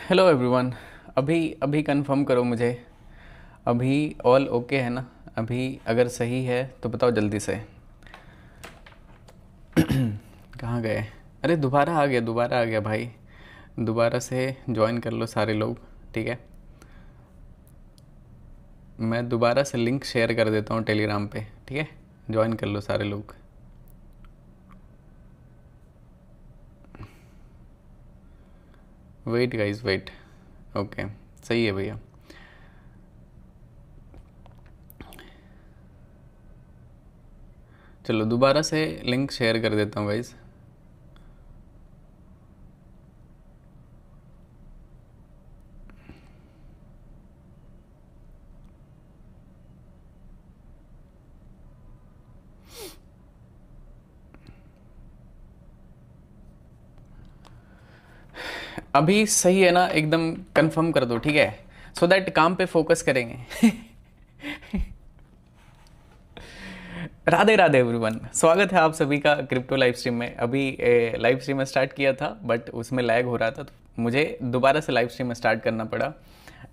Hello everyone. अभी अभी confirm करो मुझे। अभी ऑल ओके है ना? अभी अगर सही है तो बताओ जल्दी से। कहाँ गए? अरे दोबारा आ गया भाई। दोबारा से ज्वाइन कर लो सारे लोग। ठीक है, मैं दोबारा से लिंक शेयर कर देता हूँ टेलीग्राम पे। ठीक है, ज्वाइन कर लो सारे लोग। Wait guys wait. ओके, सही है भैया। चलो दोबारा से लिंक शेयर कर देता हूँ गाइस। अभी सही है ना? एकदम कंफर्म कर दो, ठीक है, सो दैट काम पे फोकस करेंगे। राधे राधे एवरीवन, स्वागत है आप सभी का क्रिप्टो लाइव स्ट्रीम में। अभी लाइव स्ट्रीम स्टार्ट किया था बट उसमें लैग हो रहा था, तो मुझे दोबारा से लाइव स्ट्रीम स्टार्ट करना पड़ा।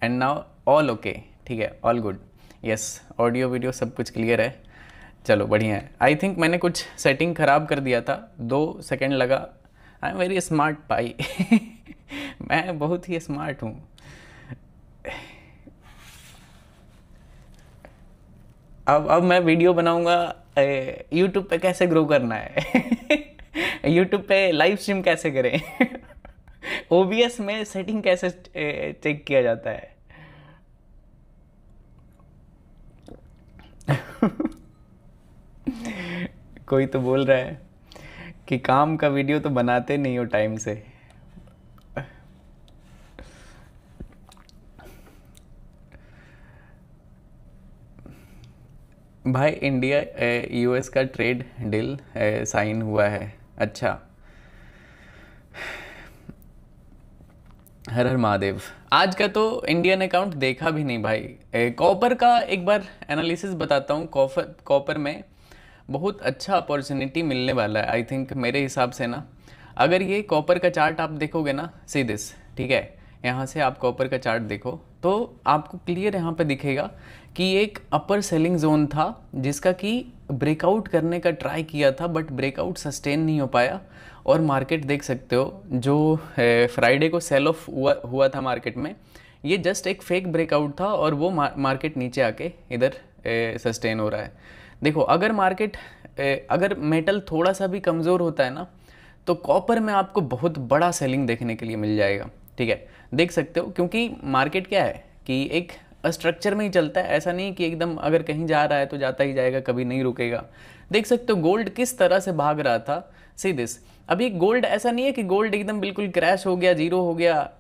एंड नाउ ऑल ओके, ठीक है, all good. Yes, audio video सब कुछ क्लियर है। चलो बढ़िया है। आई थिंक मैंने कुछ सेटिंग ख़राब कर दिया था, 2 सेकेंड लगा। आई एम वेरी स्मार्ट भाई। मैं बहुत ही स्मार्ट हूँ। अब मैं वीडियो बनाऊंगा यूट्यूब पे कैसे ग्रो करना है। यूट्यूब पे लाइव स्ट्रीम कैसे करें। ओबीएस में सेटिंग कैसे चेक किया जाता है। कोई तो बोल रहा है कि काम का वीडियो तो बनाते नहीं हो टाइम से। भाई इंडिया यूएस का ट्रेड डील साइन हुआ है। अच्छा, हर हर महादेव। आज का तो इंडियन अकाउंट देखा भी नहीं भाई। कॉपर का एक बार एनालिसिस बताता हूँ। कॉपर में बहुत अच्छा अपॉर्चुनिटी मिलने वाला है आई थिंक, मेरे हिसाब से ना। अगर ये कॉपर का चार्ट आप देखोगे ना, सी दिस, ठीक है, यहाँ से आप कॉपर का चार्ट देखो तो आपको क्लियर यहाँ पे दिखेगा कि एक अपर सेलिंग जोन था जिसका कि ब्रेकआउट करने का ट्राई किया था बट ब्रेकआउट सस्टेन नहीं हो पाया। और मार्केट देख सकते हो जो फ्राइडे को सेल ऑफ हुआ था मार्केट में, ये जस्ट एक फेक ब्रेकआउट था और वो मार्केट नीचे आके इधर सस्टेन हो रहा है। देखो अगर मार्केट अगर मेटल थोड़ा सा भी कमज़ोर होता है ना, तो कॉपर में आपको बहुत बड़ा सेलिंग देखने के लिए मिल जाएगा। ठीक है, देख सकते हो, क्योंकि मार्केट क्या है कि एक स्ट्रक्चर में ही चलता है। ऐसा नहीं कि एकदम अगर कहीं जा रहा है तो जाता ही जाएगा, कभी नहीं रुकेगा। देख सकते हो गोल्ड किस तरह से भाग रहा था। सी दिस, अभी गोल्ड ऐसा नहीं है कि गोल्ड एकदम बिल्कुल क्रैश हो गया, जीरो हो गया।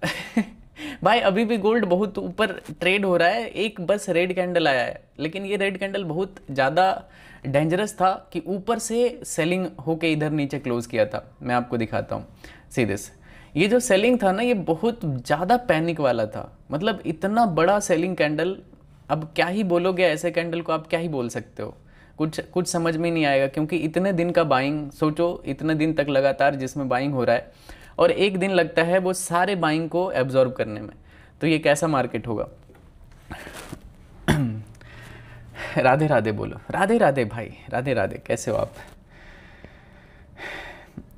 भाई अभी भी गोल्ड बहुत ऊपर ट्रेड हो रहा है। एक बस रेड कैंडल आया है, लेकिन ये रेड कैंडल बहुत ज़्यादा डेंजरस था कि ऊपर से सेलिंग होके इधर नीचे क्लोज किया था। मैं आपको दिखाता हूँ। सी दिस, ये जो सेलिंग था ना, ये बहुत ज़्यादा पैनिक वाला था। मतलब इतना बड़ा सेलिंग कैंडल, अब क्या ही बोलोगे ऐसे कैंडल को, आप क्या ही बोल सकते हो। कुछ कुछ समझ में नहीं आएगा, क्योंकि इतने दिन का बाइंग, सोचो इतने दिन तक लगातार जिसमें बाइंग हो रहा है और एक दिन लगता है वो सारे बाइंग को एब्जॉर्ब करने में, तो ये कैसा मार्केट होगा। राधे राधे बोलो, राधे राधे भाई, राधे राधे, कैसे हो आप?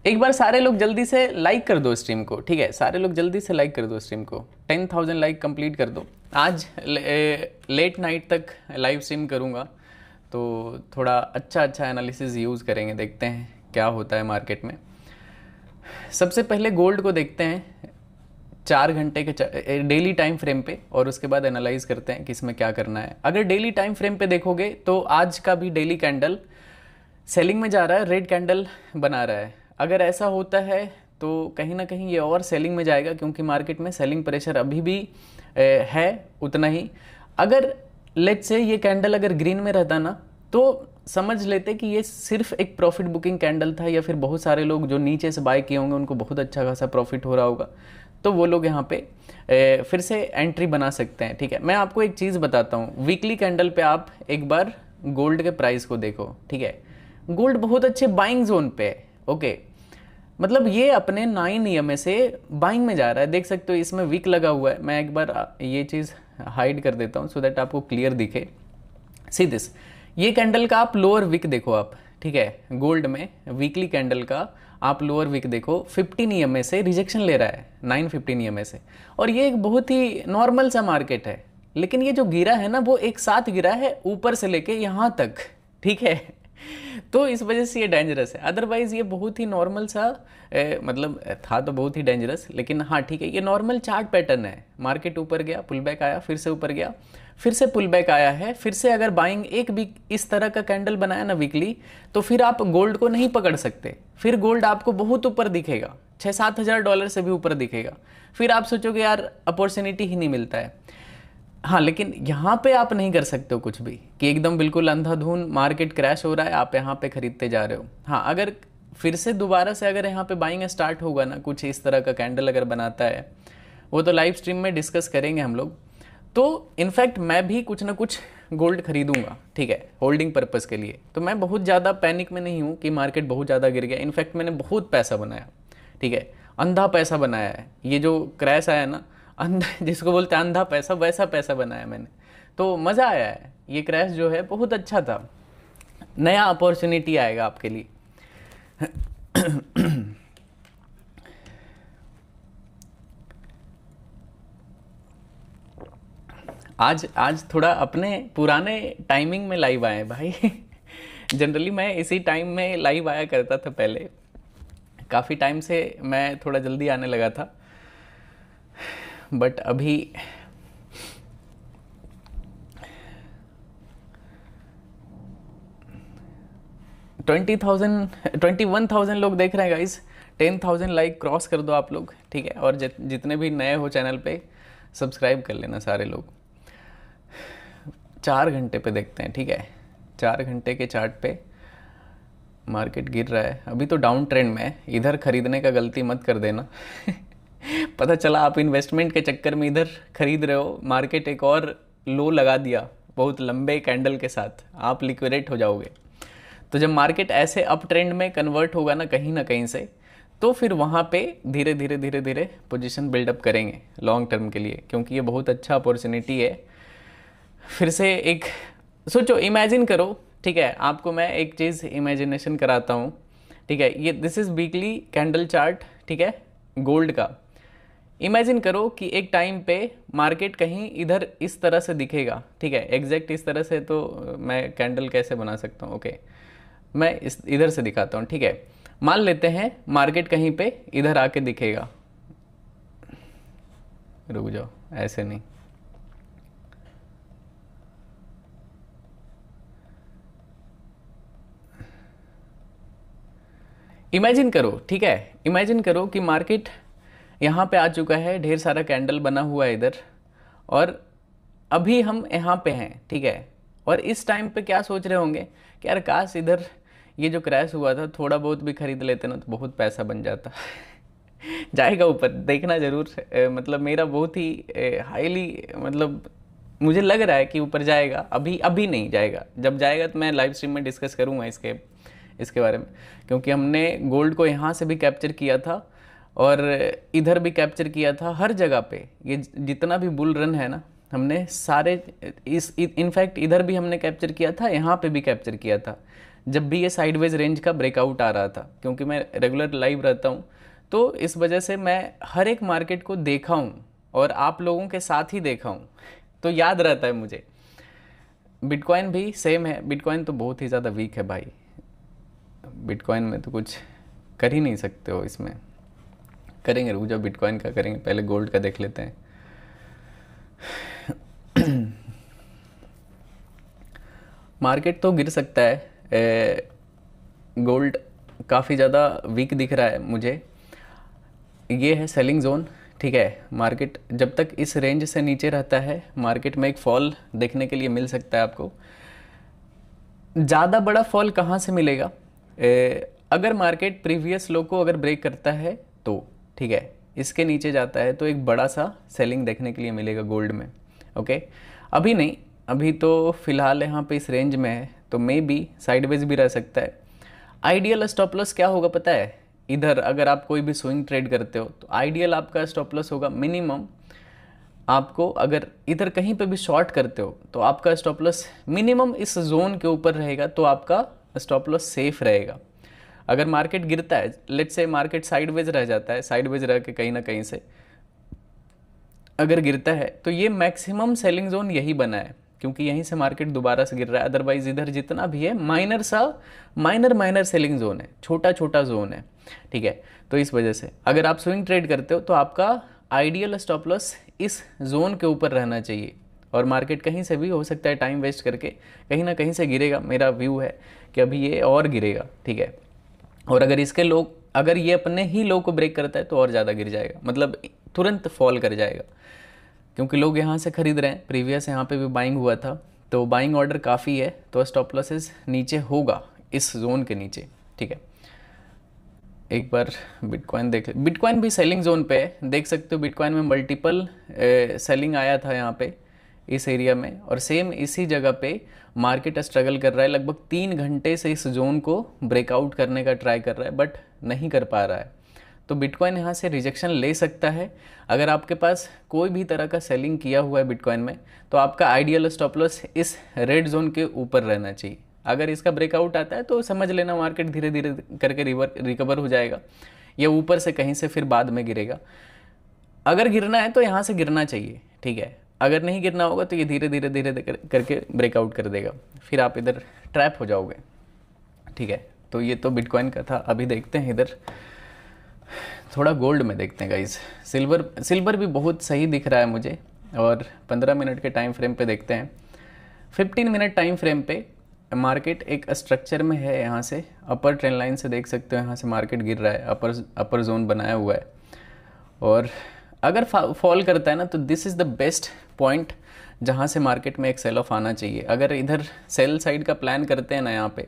एक बार सारे लोग जल्दी से लाइक कर दो स्ट्रीम को, ठीक है, सारे लोग जल्दी से लाइक कर दो स्ट्रीम को। 10,000 लाइक कंप्लीट कर दो। आज लेट नाइट तक लाइव स्ट्रीम करूँगा, तो थोड़ा अच्छा अच्छा एनालिसिस यूज़ करेंगे, देखते हैं क्या होता है मार्केट में। सबसे पहले गोल्ड को देखते हैं 4 घंटे के डेली टाइम फ्रेम पे, और उसके बाद एनालाइज करते हैं कि इसमें क्या करना है। अगर डेली टाइम फ्रेम पे देखोगे तो आज का भी डेली कैंडल सेलिंग में जा रहा है, रेड कैंडल बना रहा है। अगर ऐसा होता है तो कहीं ना कहीं ये और सेलिंग में जाएगा, क्योंकि मार्केट में सेलिंग प्रेशर अभी भी है उतना ही। अगर लेट्स से ये कैंडल अगर ग्रीन में रहता ना, तो समझ लेते कि ये सिर्फ एक प्रॉफिट बुकिंग कैंडल था, या फिर बहुत सारे लोग जो नीचे से बाय किए होंगे उनको बहुत अच्छा खासा प्रॉफिट हो रहा होगा, तो वो लोग यहाँ पे फिर से एंट्री बना सकते हैं। ठीक है, मैं आपको एक चीज़ बताता हूँ। वीकली कैंडल पे आप एक बार गोल्ड के प्राइस को देखो, ठीक है, गोल्ड बहुत अच्छे बाइंग जोन पे है। ओके, मतलब ये अपने 9 EMA से बाइंग में जा रहा है, देख सकते हो इसमें वीक लगा हुआ है। मैं एक बार ये चीज़ हाइड कर देता हूँ सो दैट आपको क्लियर दिखे। सी दिस, ये कैंडल का आप लोअर विक देखो आप, ठीक है, गोल्ड में वीकली कैंडल का आप लोअर विक देखो, 15 EMA से रिजेक्शन ले रहा है, 915 EMA से। और ये एक बहुत ही नॉर्मल सा मार्केट है, लेकिन ये जो गिरा है ना वो एक साथ गिरा है ऊपर से लेके यहाँ तक, ठीक है। तो इस वजह से ये डेंजरस है, अदरवाइज ये बहुत ही नॉर्मल सा मतलब था तो बहुत ही डेंजरस, लेकिन हाँ ठीक है, ये नॉर्मल चार्ट पैटर्न है। मार्केट ऊपर गया, पुल बैक आया, फिर से ऊपर गया, फिर से पुल बैक आया है, फिर से अगर बाइंग एक वीक इस तरह का कैंडल बनाया ना वीकली, तो फिर आप गोल्ड को नहीं पकड़ सकते। फिर गोल्ड आपको बहुत ऊपर दिखेगा, 6-7 हज़ार डॉलर से भी ऊपर दिखेगा। फिर आप सोचोगे यार अपॉर्चुनिटी ही नहीं मिलता है। हाँ, लेकिन यहाँ पे आप नहीं कर सकते हो कुछ भी कि एकदम बिल्कुल अंधाधुन मार्केट क्रैश हो रहा है आप यहाँ पे खरीदते जा रहे हो। हाँ, अगर फिर से दोबारा से अगर यहाँ पे बाइंग स्टार्ट होगा ना, कुछ इस तरह का कैंडल अगर बनाता है, वो तो लाइव स्ट्रीम में डिस्कस करेंगे हम लोग। तो इनफैक्ट मैं भी कुछ ना कुछ गोल्ड खरीदूंगा, ठीक है, होल्डिंग पर्पस के लिए। तो मैं बहुत ज़्यादा पैनिक में नहीं हूँ कि मार्केट बहुत ज़्यादा गिर गया। इनफैक्ट मैंने बहुत पैसा बनाया, ठीक है, अंधा पैसा बनाया है। ये जो क्रैश आया ना, अंधा जिसको बोलते हैं अंधा पैसा, वैसा पैसा बनाया मैंने। तो मज़ा आया है, ये क्रैश जो है बहुत अच्छा था, नया अपॉर्चुनिटी आएगा आपके लिए। आज थोड़ा अपने पुराने टाइमिंग में लाइव आए भाई। जनरली मैं इसी टाइम में लाइव आया करता था पहले, काफ़ी टाइम से मैं थोड़ा जल्दी आने लगा था, बट अभी 21,000 लोग देख रहे हैं गाइस। 10,000 लाइक क्रॉस कर दो आप लोग, ठीक है। और जितने भी नए हो चैनल पे सब्सक्राइब कर लेना सारे लोग। 4 घंटे पे देखते हैं, ठीक है, 4 घंटे के चार्ट पे मार्केट गिर रहा है, अभी तो डाउन ट्रेंड में है। इधर खरीदने का गलती मत कर देना। पता चला आप इन्वेस्टमेंट के चक्कर में इधर खरीद रहे हो, मार्केट एक और लो लगा दिया बहुत लंबे कैंडल के साथ, आप लिक्विडेट हो जाओगे। तो जब मार्केट ऐसे अप ट्रेंड में कन्वर्ट होगा ना कहीं से, तो फिर वहाँ पे धीरे धीरे धीरे धीरे पोजीशन बिल्डअप करेंगे लॉन्ग टर्म के लिए, क्योंकि ये बहुत अच्छा अपॉर्चुनिटी है। फिर से एक सोचो, इमेजिन करो, ठीक है, आपको मैं एक चीज़ इमेजिनेशन कराता हूँ, ठीक है। ये this is weekly candle chart, ठीक है, गोल्ड का। इमेजिन करो कि एक टाइम पे मार्केट कहीं इधर इस तरह से दिखेगा, ठीक है, एग्जैक्ट इस तरह से तो मैं कैंडल कैसे बना सकता हूँ, ओके, मैं इस इधर से दिखाता हूँ, ठीक है। मान लेते हैं मार्केट कहीं पे इधर आके दिखेगा, रुक जाओ, ऐसे नहीं, इमेजिन करो, ठीक है, इमेजिन करो कि मार्केट यहाँ पे आ चुका है, ढेर सारा कैंडल बना हुआ है इधर, और अभी हम यहाँ पे हैं, ठीक है। और इस टाइम पे क्या सोच रहे होंगे कि यार काश इधर ये जो क्रैश हुआ था थोड़ा बहुत भी खरीद लेते ना तो बहुत पैसा बन जाता। जाएगा ऊपर, देखना जरूर। मतलब मेरा बहुत ही हाईली, मतलब मुझे लग रहा है कि ऊपर जाएगा। अभी नहीं जाएगा, जब जाएगा तो मैं लाइव स्ट्रीम में डिस्कस करूँगा इसके बारे में, क्योंकि हमने गोल्ड को यहाँ से भी कैप्चर किया था और इधर भी कैप्चर किया था। हर जगह पे ये जितना भी बुल रन है ना, हमने सारे इनफैक्ट इधर भी हमने कैप्चर किया था, यहाँ पे भी कैप्चर किया था, जब भी ये साइडवेज रेंज का ब्रेकआउट आ रहा था। क्योंकि मैं रेगुलर लाइव रहता हूँ, तो इस वजह से मैं हर एक मार्केट को देखा हूँ और आप लोगों के साथ ही देखा हूँ, तो याद रहता है मुझे। बिटकॉइन भी सेम है, बिटकॉइन तो बहुत ही ज़्यादा वीक है भाई, बिटकॉइन में तो कुछ कर ही नहीं सकते हो। इसमें करेंगे, रुक जाओ, बिटकॉइन का करेंगे, पहले गोल्ड का देख लेते हैं। मार्केट तो गिर सकता है, गोल्ड काफ़ी ज़्यादा वीक दिख रहा है मुझे। ये है सेलिंग जोन, ठीक है। मार्केट जब तक इस रेंज से नीचे रहता है, मार्केट में एक फॉल देखने के लिए मिल सकता है आपको। ज़्यादा बड़ा फॉल कहाँ से मिलेगा? अगर मार्केट प्रीवियस लो को अगर ब्रेक करता है तो, ठीक है, इसके नीचे जाता है तो एक बड़ा सा सेलिंग देखने के लिए मिलेगा गोल्ड में, ओके। अभी नहीं, अभी तो फिलहाल यहाँ पे इस रेंज में है, तो मे बी साइडवेज भी रह सकता है। आइडियल स्टॉप लॉस क्या होगा पता है? इधर अगर आप कोई भी स्विंग ट्रेड करते हो तो आइडियल आपका स्टॉप लॉस होगा मिनिमम, आपको अगर इधर कहीं पे भी शॉर्ट करते हो तो आपका स्टॉप लॉस मिनिमम इस जोन के ऊपर रहेगा, तो आपका स्टॉप लॉस सेफ रहेगा। अगर मार्केट गिरता है, लेट्स से मार्केट साइडवेज रह जाता है, साइडवेज रह के कहीं ना कहीं से अगर गिरता है, तो ये मैक्सिमम सेलिंग जोन यही बना है, क्योंकि यहीं से मार्केट दोबारा से गिर रहा है। अदरवाइज इधर जितना भी है माइनर सेलिंग जोन है, छोटा छोटा जोन है, ठीक है। तो इस वजह से अगर आप स्विंग ट्रेड करते हो तो आपका आइडियल स्टॉप लॉस इस जोन के ऊपर रहना चाहिए। और मार्केट कहीं से भी हो सकता है टाइम वेस्ट करके कहीं ना कहीं से गिरेगा, मेरा व्यू है कि अभी ये और गिरेगा, ठीक है। और अगर ये अपने ही लो को ब्रेक करता है तो और ज़्यादा गिर जाएगा, मतलब तुरंत फॉल कर जाएगा, क्योंकि लोग यहाँ से खरीद रहे हैं। प्रीवियस यहाँ पे भी बाइंग हुआ था, तो बाइंग ऑर्डर काफ़ी है, तो स्टॉप लॉसेस नीचे होगा इस जोन के नीचे, ठीक है। एक बार बिटकॉइन देख ले, बिटकॉइन भी सेलिंग जोन पे है, देख सकते हो। बिटकॉइन में मल्टीपल सेलिंग आया था यहाँ पे इस एरिया में, और सेम इसी जगह पे मार्केट स्ट्रगल कर रहा है। लगभग 3 घंटे से इस जोन को ब्रेकआउट करने का ट्राई कर रहा है, बट नहीं कर पा रहा है। तो बिटकॉइन यहाँ से रिजेक्शन ले सकता है। अगर आपके पास कोई भी तरह का सेलिंग किया हुआ है बिटकॉइन में, तो आपका आइडियल स्टॉप लॉस इस रेड जोन के ऊपर रहना चाहिए। अगर इसका ब्रेकआउट आता है तो समझ लेना मार्केट धीरे धीरे करके रिकवर हो जाएगा, या ऊपर से कहीं से फिर बाद में गिरेगा। अगर गिरना है तो यहाँ से गिरना चाहिए, ठीक है। अगर नहीं गिरना होगा तो ये धीरे धीरे करके ब्रेकआउट कर देगा, फिर आप इधर ट्रैप हो जाओगे, ठीक है। तो ये तो बिटकॉइन का था। अभी देखते हैं इधर थोड़ा गोल्ड में देखते हैं गाइस। सिल्वर भी बहुत सही दिख रहा है मुझे, और 15 मिनट के टाइम फ्रेम पे देखते हैं। 15 मिनट टाइम फ्रेम पे मार्केट एक स्ट्रक्चर में है। यहाँ से अपर ट्रेंड लाइन से देख सकते हो, यहाँ से मार्केट गिर रहा है, अपर जोन बनाया हुआ है। और अगर फॉल करता है ना, तो this is the best point जहाँ से मार्केट में एक सेल ऑफ आना चाहिए। अगर इधर सेल साइड का प्लान करते हैं ना यहाँ पे,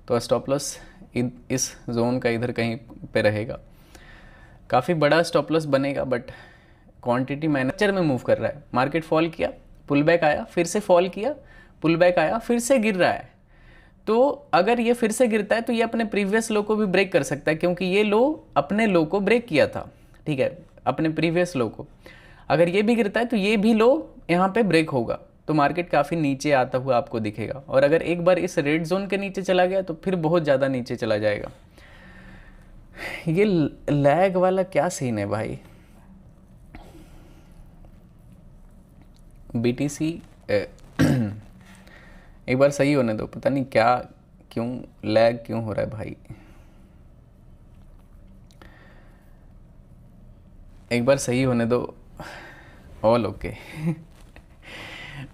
तो स्टॉप लॉस इस जोन का इधर कहीं पे रहेगा। काफ़ी बड़ा स्टॉप लॉस बनेगा, बट क्वांटिटी मैनेजर में मूव कर रहा है। मार्केट फॉल किया, पुल बैक आया, फिर से फॉल किया, पुल बैक आया, फिर से गिर रहा है। तो अगर ये फिर से गिरता है तो ये अपने प्रीवियस लो को भी ब्रेक कर सकता है, क्योंकि ये लो अपने लो को ब्रेक किया था, ठीक है, अपने प्रीवियस लो को। अगर ये भी गिरता है तो ये भी लो यहाँ पे ब्रेक होगा, तो मार्केट काफ़ी नीचे आता हुआ आपको दिखेगा। और अगर एक बार इस रेड जोन के नीचे चला गया तो फिर बहुत ज़्यादा नीचे चला जाएगा। ये लैग वाला क्या सीन है भाई। बीटीसी एक बार सही होने दो, पता नहीं क्या क्यों लैग क्यों हो रहा है भाई। एक बार सही होने दो। ऑल ओके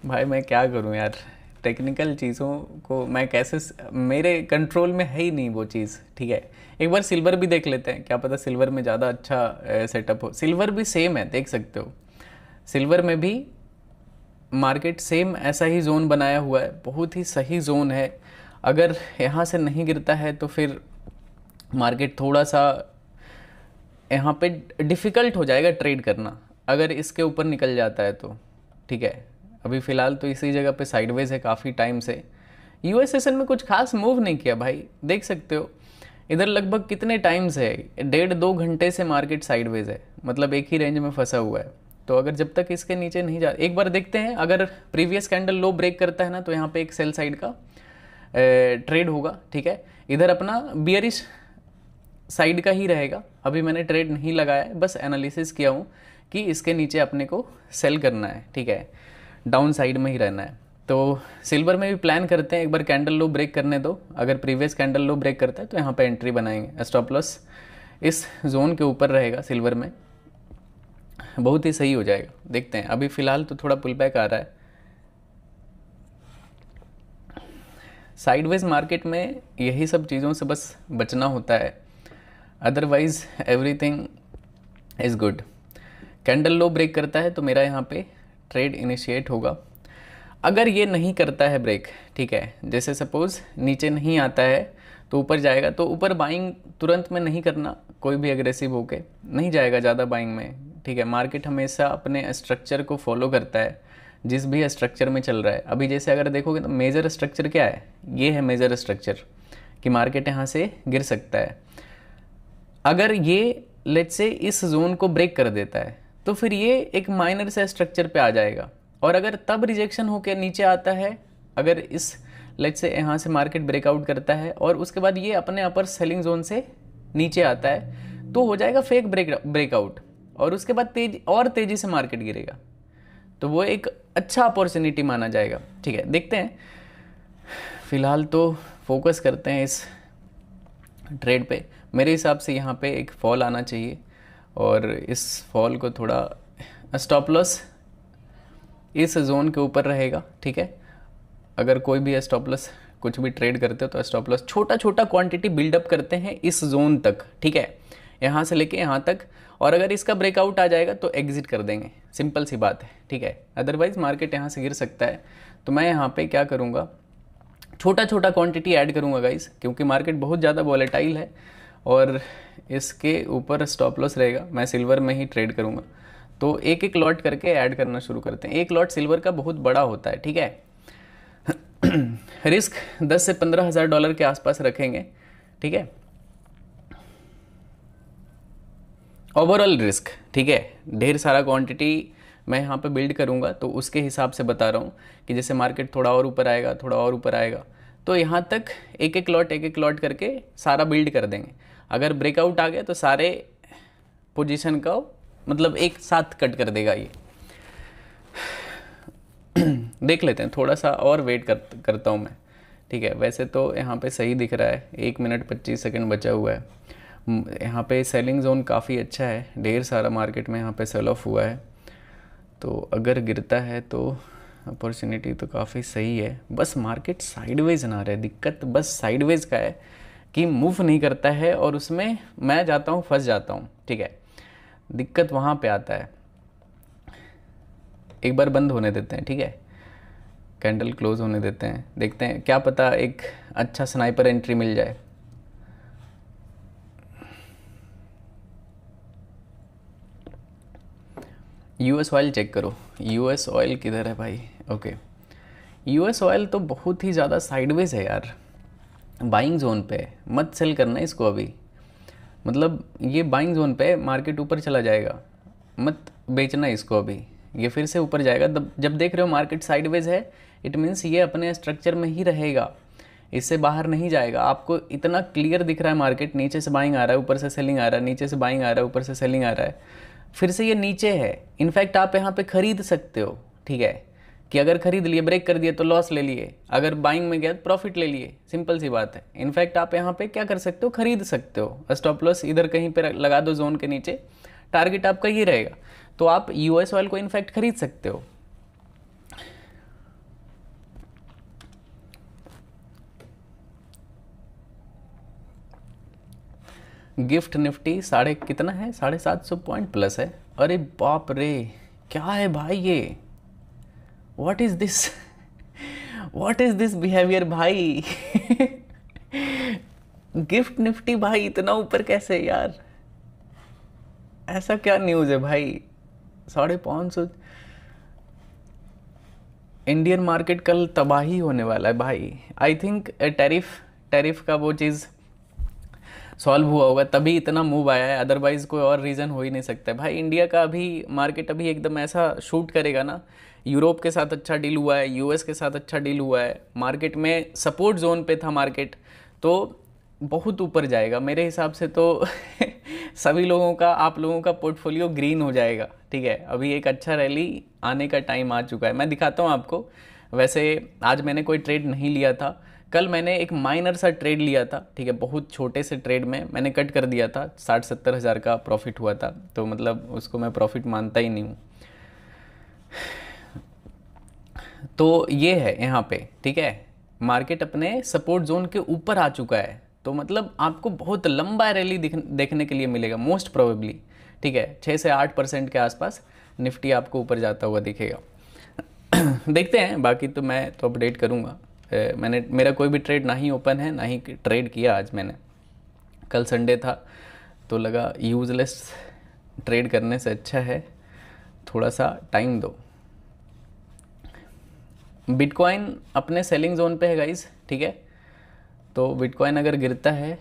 भाई मैं क्या करूं यार, टेक्निकल चीज़ों को मैं कैसे, मेरे कंट्रोल में है ही नहीं वो चीज़, ठीक है। एक बार सिल्वर भी देख लेते हैं, क्या पता सिल्वर में ज़्यादा अच्छा सेटअप हो। सिल्वर भी सेम है, देख सकते हो। सिल्वर में भी मार्केट सेम ऐसा ही जोन बनाया हुआ है, बहुत ही सही जोन है। अगर यहाँ से नहीं गिरता है तो फिर मार्केट थोड़ा सा यहाँ पे डिफ़िकल्ट हो जाएगा ट्रेड करना, अगर इसके ऊपर निकल जाता है तो, ठीक है। अभी फ़िलहाल तो इसी जगह पे साइडवेज है काफ़ी टाइम से। यूएस सेशन में कुछ खास मूव नहीं किया भाई, देख सकते हो। इधर लगभग कितने टाइम से, 1.5-2 घंटे से मार्केट साइडवेज है, मतलब एक ही रेंज में फंसा हुआ है। तो अगर जब तक इसके नीचे नहीं जा, एक बार देखते हैं, अगर प्रीवियस कैंडल लो ब्रेक करता है ना, तो यहाँ पे एक सेल साइड का ट्रेड होगा, ठीक है। इधर अपना बियरिश साइड का ही रहेगा। अभी मैंने ट्रेड नहीं लगाया है, बस एनालिसिस किया हूँ कि इसके नीचे अपने को सेल करना है, ठीक है, डाउन साइड में ही रहना है। तो सिल्वर में भी प्लान करते हैं, एक बार कैंडल लो ब्रेक करने दो। अगर प्रीवियस कैंडल लो ब्रेक करता है तो यहाँ पे एंट्री बनाएंगे। स्टॉप लॉस इस जोन के ऊपर रहेगा सिल्वर में, बहुत ही सही हो जाएगा। देखते हैं, अभी फ़िलहाल तो थोड़ा पुल बैक आ रहा है। साइडवेज मार्केट में यही सब चीज़ों से बस बचना होता है, otherwise everything is good. Candle low break करता है तो मेरा यहाँ पे ट्रेड इनिशिएट होगा। अगर ये नहीं करता है ब्रेक, ठीक है, जैसे सपोज़ नीचे नहीं आता है तो ऊपर जाएगा, तो ऊपर बाइंग तुरंत में नहीं करना, कोई भी एग्रेसिव होके नहीं जाएगा ज़्यादा बाइंग में, ठीक है। मार्केट हमेशा अपने स्ट्रक्चर को फॉलो करता है, जिस भी स्ट्रक्चर में चल रहा है। अभी जैसे अगर देखोगे तो मेजर स्ट्रक्चर क्या है, ये है मेजर स्ट्रक्चर कि मार्केट यहाँ से गिर सकता है। अगर ये लेट्स से इस जोन को ब्रेक कर देता है तो फिर ये एक माइनर से स्ट्रक्चर पे आ जाएगा, और अगर तब रिजेक्शन होकर नीचे आता है, अगर इस लेट्स से यहाँ से मार्केट ब्रेकआउट करता है और उसके बाद ये अपने अपर सेलिंग जोन से नीचे आता है, तो हो जाएगा फेक ब्रेकआउट, और उसके बाद तेजी से मार्केट गिरेगा। तो वो एक अच्छा अपॉर्चुनिटी माना जाएगा। ठीक है, देखते हैं, फिलहाल तो फोकस करते हैं इस ट्रेड पे। मेरे हिसाब से यहाँ पे एक फॉल आना चाहिए, और इस फॉल को थोड़ा स्टॉप लॉस इस जोन के ऊपर रहेगा। ठीक है, अगर कोई भी स्टॉप लॉस कुछ भी ट्रेड करते हो तो स्टॉप लॉस छोटा छोटा क्वांटिटी बिल्डअप करते हैं इस जोन तक। ठीक है, यहाँ से लेके यहाँ तक, और अगर इसका ब्रेकआउट आ जाएगा तो एग्जिट कर देंगे, सिंपल सी बात है। ठीक है, अदरवाइज मार्केट यहाँ से गिर सकता है। तो मैं यहाँ पे क्या करूँगा, छोटा छोटा क्वांटिटी ऐड करूँगा गाइस, क्योंकि मार्केट बहुत ज़्यादा वॉलेटाइल है और इसके ऊपर स्टॉप लॉस रहेगा। मैं सिल्वर में ही ट्रेड करूँगा, तो एक एक लॉट करके ऐड करना शुरू करते हैं। एक लॉट सिल्वर का बहुत बड़ा होता है। ठीक है, रिस्क 10 से 15 हज़ार डॉलर के आसपास रखेंगे। ठीक है, ओवरऑल रिस्क। ठीक है, ढेर सारा क्वांटिटी मैं यहाँ पे बिल्ड करूँगा, तो उसके हिसाब से बता रहा हूँ कि जैसे मार्केट थोड़ा और ऊपर आएगा, थोड़ा और ऊपर आएगा, तो यहाँ तक एक एक लॉट करके सारा बिल्ड कर देंगे। अगर ब्रेकआउट आ गया तो सारे पोजीशन का मतलब एक साथ कट कर देगा ये। देख लेते हैं, थोड़ा सा और वेट करता हूँ मैं। ठीक है, वैसे तो यहाँ पे सही दिख रहा है, 1 मिनट 25 सेकंड बचा हुआ है। यहाँ पे सेलिंग जोन काफ़ी अच्छा है, ढेर सारा मार्केट में यहाँ पे सेल ऑफ हुआ है, तो अगर गिरता है तो अपॉर्चुनिटी तो काफ़ी सही है। बस मार्केट साइडवेज ना रहे, दिक्कत बस साइडवेज का है कि मूव नहीं करता है, और उसमें मैं जाता हूँ, फंस जाता हूँ। ठीक है, दिक्कत वहाँ पे आता है। एक बार बंद होने देते हैं। ठीक है, कैंडल क्लोज होने देते हैं, देखते हैं, क्या पता एक अच्छा स्नाइपर एंट्री मिल जाए। यूएस ऑयल चेक करो, यूएस ऑयल किधर है भाई। ओके, यूएस ऑयल तो बहुत ही ज़्यादा साइडवेज है यार, बाइंग जोन पे है, मत सेल करना इसको अभी। मतलब ये बाइंग जोन पे मार्केट ऊपर चला जाएगा, मत बेचना इसको अभी, ये फिर से ऊपर जाएगा। जब देख रहे हो मार्केट साइडवेज है, इट मीन्स ये अपने स्ट्रक्चर में ही रहेगा, इससे बाहर नहीं जाएगा। आपको इतना क्लियर दिख रहा है मार्केट, नीचे से बाइंग आ रहा है, ऊपर से सेलिंग आ रहा है, नीचे से बाइंग आ रहा है, ऊपर से सेलिंग आ रहा है, फिर से ये नीचे है। इनफैक्ट आप यहाँ पे खरीद सकते हो। ठीक है, कि अगर खरीद लिए, ब्रेक कर दिए तो लॉस ले लिए, अगर बाइंग में गया तो प्रॉफिट ले लिए, सिंपल सी बात है। इनफैक्ट आप यहाँ पे क्या कर सकते हो, खरीद सकते हो। स्टॉप लॉस इधर कहीं पे लगा दो जोन के नीचे, टारगेट आपका ये रहेगा, तो आप यूएस ऑयल को इनफैक्ट खरीद सकते हो। गिफ्ट निफ्टी साढ़े कितना है, 750 पॉइंट प्लस है। अरे बाप रे, क्या है भाई ये, what is this, what is this behaviour भाई। गिफ्ट निफ्टी भाई इतना ऊपर कैसे यार, ऐसा क्या न्यूज़ है भाई। 550, इंडियन मार्केट कल तबाही होने वाला है भाई। आई थिंक टैरिफ का वो चीज़ सॉल्व हुआ होगा तभी इतना मूव आया है, अदरवाइज कोई और रीज़न हो ही नहीं सकता है भाई। इंडिया का अभी मार्केट अभी एकदम ऐसा शूट करेगा ना, यूरोप के साथ अच्छा डील हुआ है, यूएस के साथ अच्छा डील हुआ है, मार्केट में सपोर्ट जोन पे था मार्केट, तो बहुत ऊपर जाएगा मेरे हिसाब से तो। सभी लोगों का, आप लोगों का पोर्टफोलियो ग्रीन हो जाएगा। ठीक है, अभी एक अच्छा रैली आने का टाइम आ चुका है। मैं दिखाता हूँ आपको। वैसे आज मैंने कोई ट्रेड नहीं लिया था, कल मैंने एक माइनर सा ट्रेड लिया था। ठीक है, बहुत छोटे से ट्रेड में मैंने कट कर दिया था, 60-70 हज़ार का प्रॉफिट हुआ था, तो मतलब उसको मैं प्रॉफिट मानता ही नहीं हूँ। तो ये है यहाँ पे। ठीक है, मार्केट अपने सपोर्ट जोन के ऊपर आ चुका है, तो मतलब आपको बहुत लंबा रैली देखने के लिए मिलेगा मोस्ट प्रोबेबली। ठीक है, 6 से 8% के आसपास निफ्टी आपको ऊपर जाता हुआ दिखेगा। देखते हैं, बाकी तो मैं तो अपडेट करूँगा। मेरा कोई भी ट्रेड ना ही ओपन है, ना ही ट्रेड किया आज मैंने। कल संडे था तो लगा यूज़लेस ट्रेड करने से अच्छा है थोड़ा सा टाइम दो। बिटकॉइन अपने सेलिंग जोन पे है गाइस। ठीक है, तो बिटकॉइन अगर गिरता है,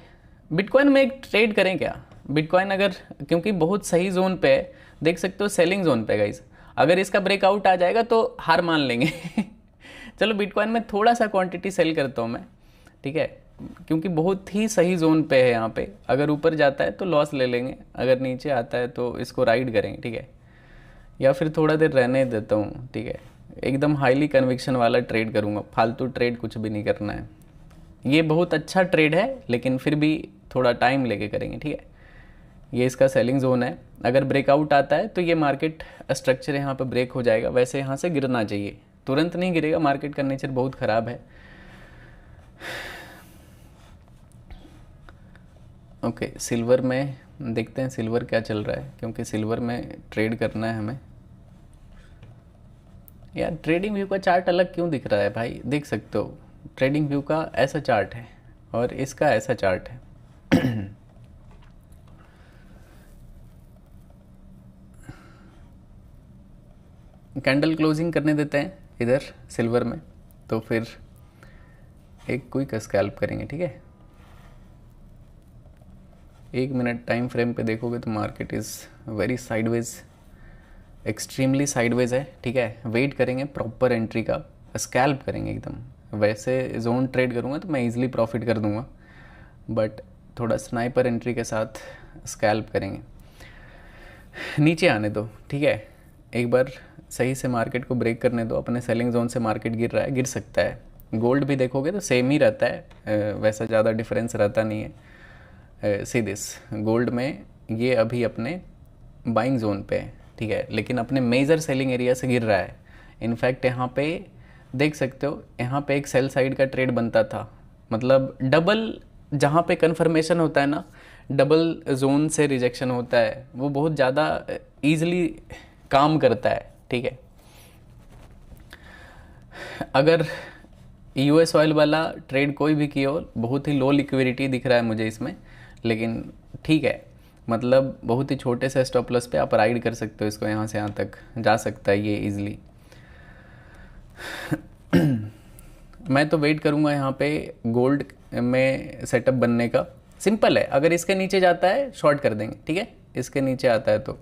बिटकॉइन में एक ट्रेड करें क्या, बिटकॉइन अगर, क्योंकि बहुत सही जोन पे है, देख सकते हो सेलिंग जोन पे गाइस, अगर इसका ब्रेकआउट आ जाएगा तो हार मान लेंगे। चलो बिटकॉइन में थोड़ा सा क्वांटिटी सेल करता हूँ मैं, ठीक है, क्योंकि बहुत ही सही जोन पे है यहाँ पे। अगर ऊपर जाता है तो लॉस ले लेंगे, अगर नीचे आता है तो इसको राइड करेंगे, ठीक है, या फिर थोड़ा देर रहने देता हूँ, ठीक है। एकदम हाईली कन्विक्शन वाला ट्रेड करूँगा, फालतू ट्रेड कुछ भी नहीं करना है। ये बहुत अच्छा ट्रेड है लेकिन फिर भी थोड़ा टाइम लेके करेंगे, ठीक है। ये इसका सेलिंग जोन है, अगर ब्रेकआउट आता है तो ये मार्केट स्ट्रक्चर यहाँ पे ब्रेक हो जाएगा। वैसे यहाँ से गिरना चाहिए, तुरंत नहीं गिरेगा, मार्केट का नेचर बहुत ख़राब है। ओके, सिल्वर में देखते हैं सिल्वर क्या चल रहा है, क्योंकि सिल्वर में ट्रेड करना है हमें। यार ट्रेडिंग व्यू का चार्ट अलग क्यों दिख रहा है भाई, देख सकते हो ट्रेडिंग व्यू का ऐसा चार्ट है और इसका ऐसा चार्ट है। कैंडल क्लोजिंग करने देते हैं इधर सिल्वर में, तो फिर एक क्विक स्कैल्प करेंगे, ठीक है। 1 मिनट टाइम फ्रेम पे देखोगे तो market is very sideways, extremely sideways है, ठीक है। वेट करेंगे प्रॉपर एंट्री का, स्कैल्प करेंगे एकदम। वैसे जोन ट्रेड करूँगा तो मैं इजीली प्रॉफिट कर दूंगा, बट थोड़ा स्नाइपर एंट्री के साथ स्कैल्प करेंगे। नीचे आने दो, ठीक है, एक बार सही से मार्केट को ब्रेक करने दो। अपने सेलिंग जोन से मार्केट गिर रहा है, गिर सकता है। गोल्ड भी देखोगे तो सेम ही रहता है, वैसा ज़्यादा डिफरेंस रहता नहीं है। सी दिस, गोल्ड में ये अभी अपने बाइंग जोन पे है, ठीक है, लेकिन अपने मेजर सेलिंग एरिया से गिर रहा है। इनफैक्ट यहाँ पे देख सकते हो, यहाँ पे एक सेल साइड का ट्रेड बनता था, मतलब डबल, जहाँ पे कन्फर्मेशन होता है ना, डबल जोन से रिजेक्शन होता है, वो बहुत ज़्यादा ईजिली काम करता है, ठीक है। अगर यूएस ऑयल वाला ट्रेड कोई भी किया हो, बहुत ही लो लिक्विडिटी दिख रहा है मुझे इसमें, लेकिन ठीक है, मतलब बहुत ही छोटे से स्टॉप लॉस पे आप राइड कर सकते हो इसको, यहाँ से यहाँ तक जा सकता है ये इजीली। मैं तो वेट करूँगा यहाँ पे गोल्ड में सेटअप बनने का। सिंपल है, अगर इसके नीचे जाता है शॉर्ट कर देंगे, ठीक है, इसके नीचे आता है तो।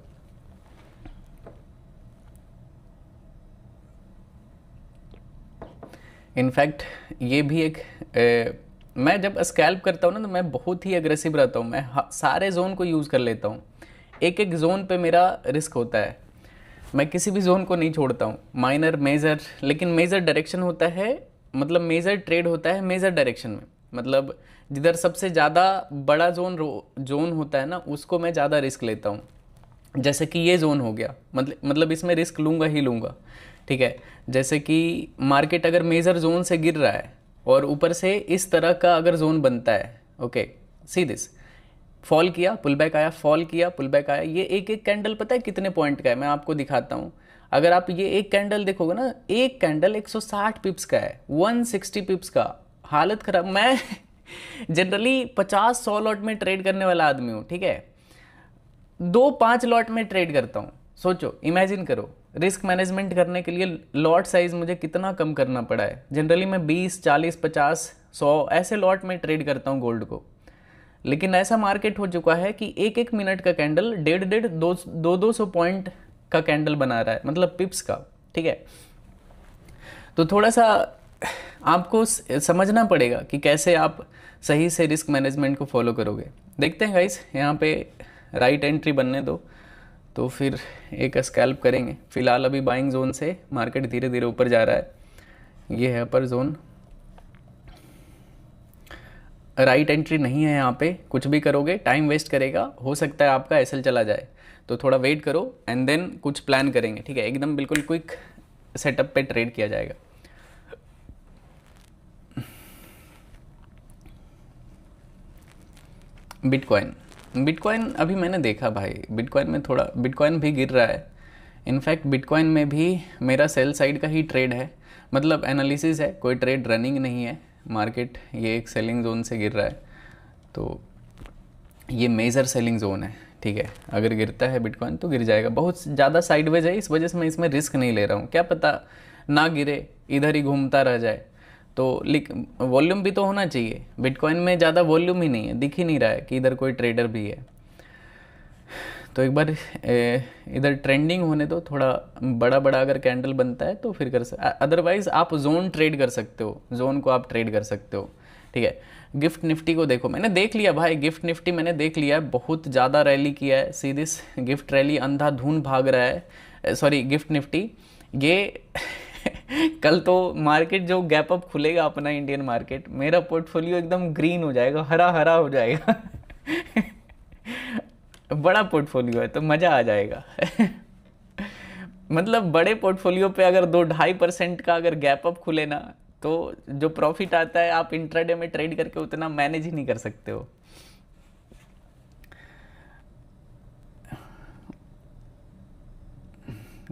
इनफैक्ट ये भी एक मैं जब स्कैल्प करता हूँ ना तो मैं बहुत ही अग्रेसिव रहता हूँ, मैं सारे जोन को यूज़ कर लेता हूँ। एक एक जोन पे मेरा रिस्क होता है, मैं किसी भी जोन को नहीं छोड़ता हूँ, माइनर मेजर, लेकिन मेजर डायरेक्शन होता है, मतलब मेजर ट्रेड होता है मेजर डायरेक्शन में, मतलब जिधर सबसे ज़्यादा बड़ा जोन होता है ना, उसको मैं ज़्यादा रिस्क लेता हूँ। जैसे कि ये जोन हो गया, मतलब इसमें रिस्क लूँगा ही लूँगा, ठीक है। जैसे कि मार्केट अगर मेजर जोन से गिर रहा है और ऊपर से इस तरह का अगर जोन बनता है, ओके, सी दिस, फॉल किया पुल बैक आया, फॉल किया पुल बैक आया, ये एक एक कैंडल पता है कितने पॉइंट का है, मैं आपको दिखाता हूँ। अगर आप ये एक कैंडल देखोगे ना, एक कैंडल 160 पिप्स का है, 160 पिप्स का, हालत खराब। मैं जनरली 50-100 लॉट में ट्रेड करने वाला आदमी हूँ, ठीक है, 2-5 लॉट में ट्रेड करता हूँ। सोचो, इमेजिन करो, रिस्क मैनेजमेंट करने के लिए लॉट साइज मुझे कितना कम करना पड़ा है। जनरली मैं 20, 40, 50, 100 ऐसे लॉट में ट्रेड करता हूँ गोल्ड को, लेकिन ऐसा मार्केट हो चुका है कि एक एक मिनट का कैंडल 150-200 पॉइंट का कैंडल बना रहा है, मतलब पिप्स का, ठीक है। तो थोड़ा सा आपको समझना पड़ेगा कि कैसे आप सही से रिस्क मैनेजमेंट को फॉलो करोगे। देखते हैं गाइस, यहाँ पे राइट एंट्री बनने दो, तो फिर एक स्कैल्प करेंगे। फिलहाल अभी बाइंग जोन से मार्केट धीरे धीरे ऊपर जा रहा है, ये है अपर जोन। राइट एंट्री नहीं है यहाँ पे, कुछ भी करोगे टाइम वेस्ट करेगा, हो सकता है आपका एसएल चला जाए, तो थोड़ा वेट करो एंड देन कुछ प्लान करेंगे, ठीक है। एकदम बिल्कुल क्विक सेटअप पे ट्रेड किया जाएगा। बिटकॉइन अभी मैंने देखा भाई, बिटकॉइन में थोड़ा, बिटकॉइन भी गिर रहा है। इनफैक्ट बिटकॉइन में भी मेरा सेल साइड का ही ट्रेड है, मतलब एनालिसिस है, कोई ट्रेड रनिंग नहीं है। मार्केट ये एक सेलिंग जोन से गिर रहा है, तो ये मेजर सेलिंग जोन है, ठीक है। अगर गिरता है बिटकॉइन तो गिर जाएगा, बहुत ज़्यादा साइडवेज है, इस वजह से मैं इसमें रिस्क नहीं ले रहा हूँ। क्या पता ना गिरे, इधर ही घूमता रह जाए, तो वॉल्यूम भी तो होना चाहिए। बिटकॉइन में ज़्यादा वॉल्यूम ही नहीं है, दिख ही नहीं रहा है कि इधर कोई ट्रेडर भी है। तो एक बार इधर ट्रेंडिंग होने दो, थोड़ा बड़ा बड़ा अगर कैंडल बनता है तो फिर अदरवाइज आप जोन ट्रेड कर सकते हो, जोन को आप ट्रेड कर सकते हो, ठीक है। गिफ्ट निफ्टी को देखो, मैंने देख लिया भाई, गिफ्ट निफ्टी मैंने देख लिया है, बहुत ज़्यादा रैली किया है, सीधी गिफ्ट रैली अंधाधुन भाग रहा है, सॉरी गिफ्ट निफ्टी ये कल तो मार्केट जो गैप अप खुलेगा अपना इंडियन मार्केट, मेरा पोर्टफोलियो एकदम ग्रीन हो जाएगा, हरा हरा हो जाएगा। बड़ा पोर्टफोलियो है तो मज़ा आ जाएगा। मतलब बड़े पोर्टफोलियो पे अगर 2-2.5% का अगर गैप अप खुले ना, तो जो प्रॉफिट आता है आप इंट्राडे में ट्रेड करके उतना मैनेज ही नहीं कर सकते हो।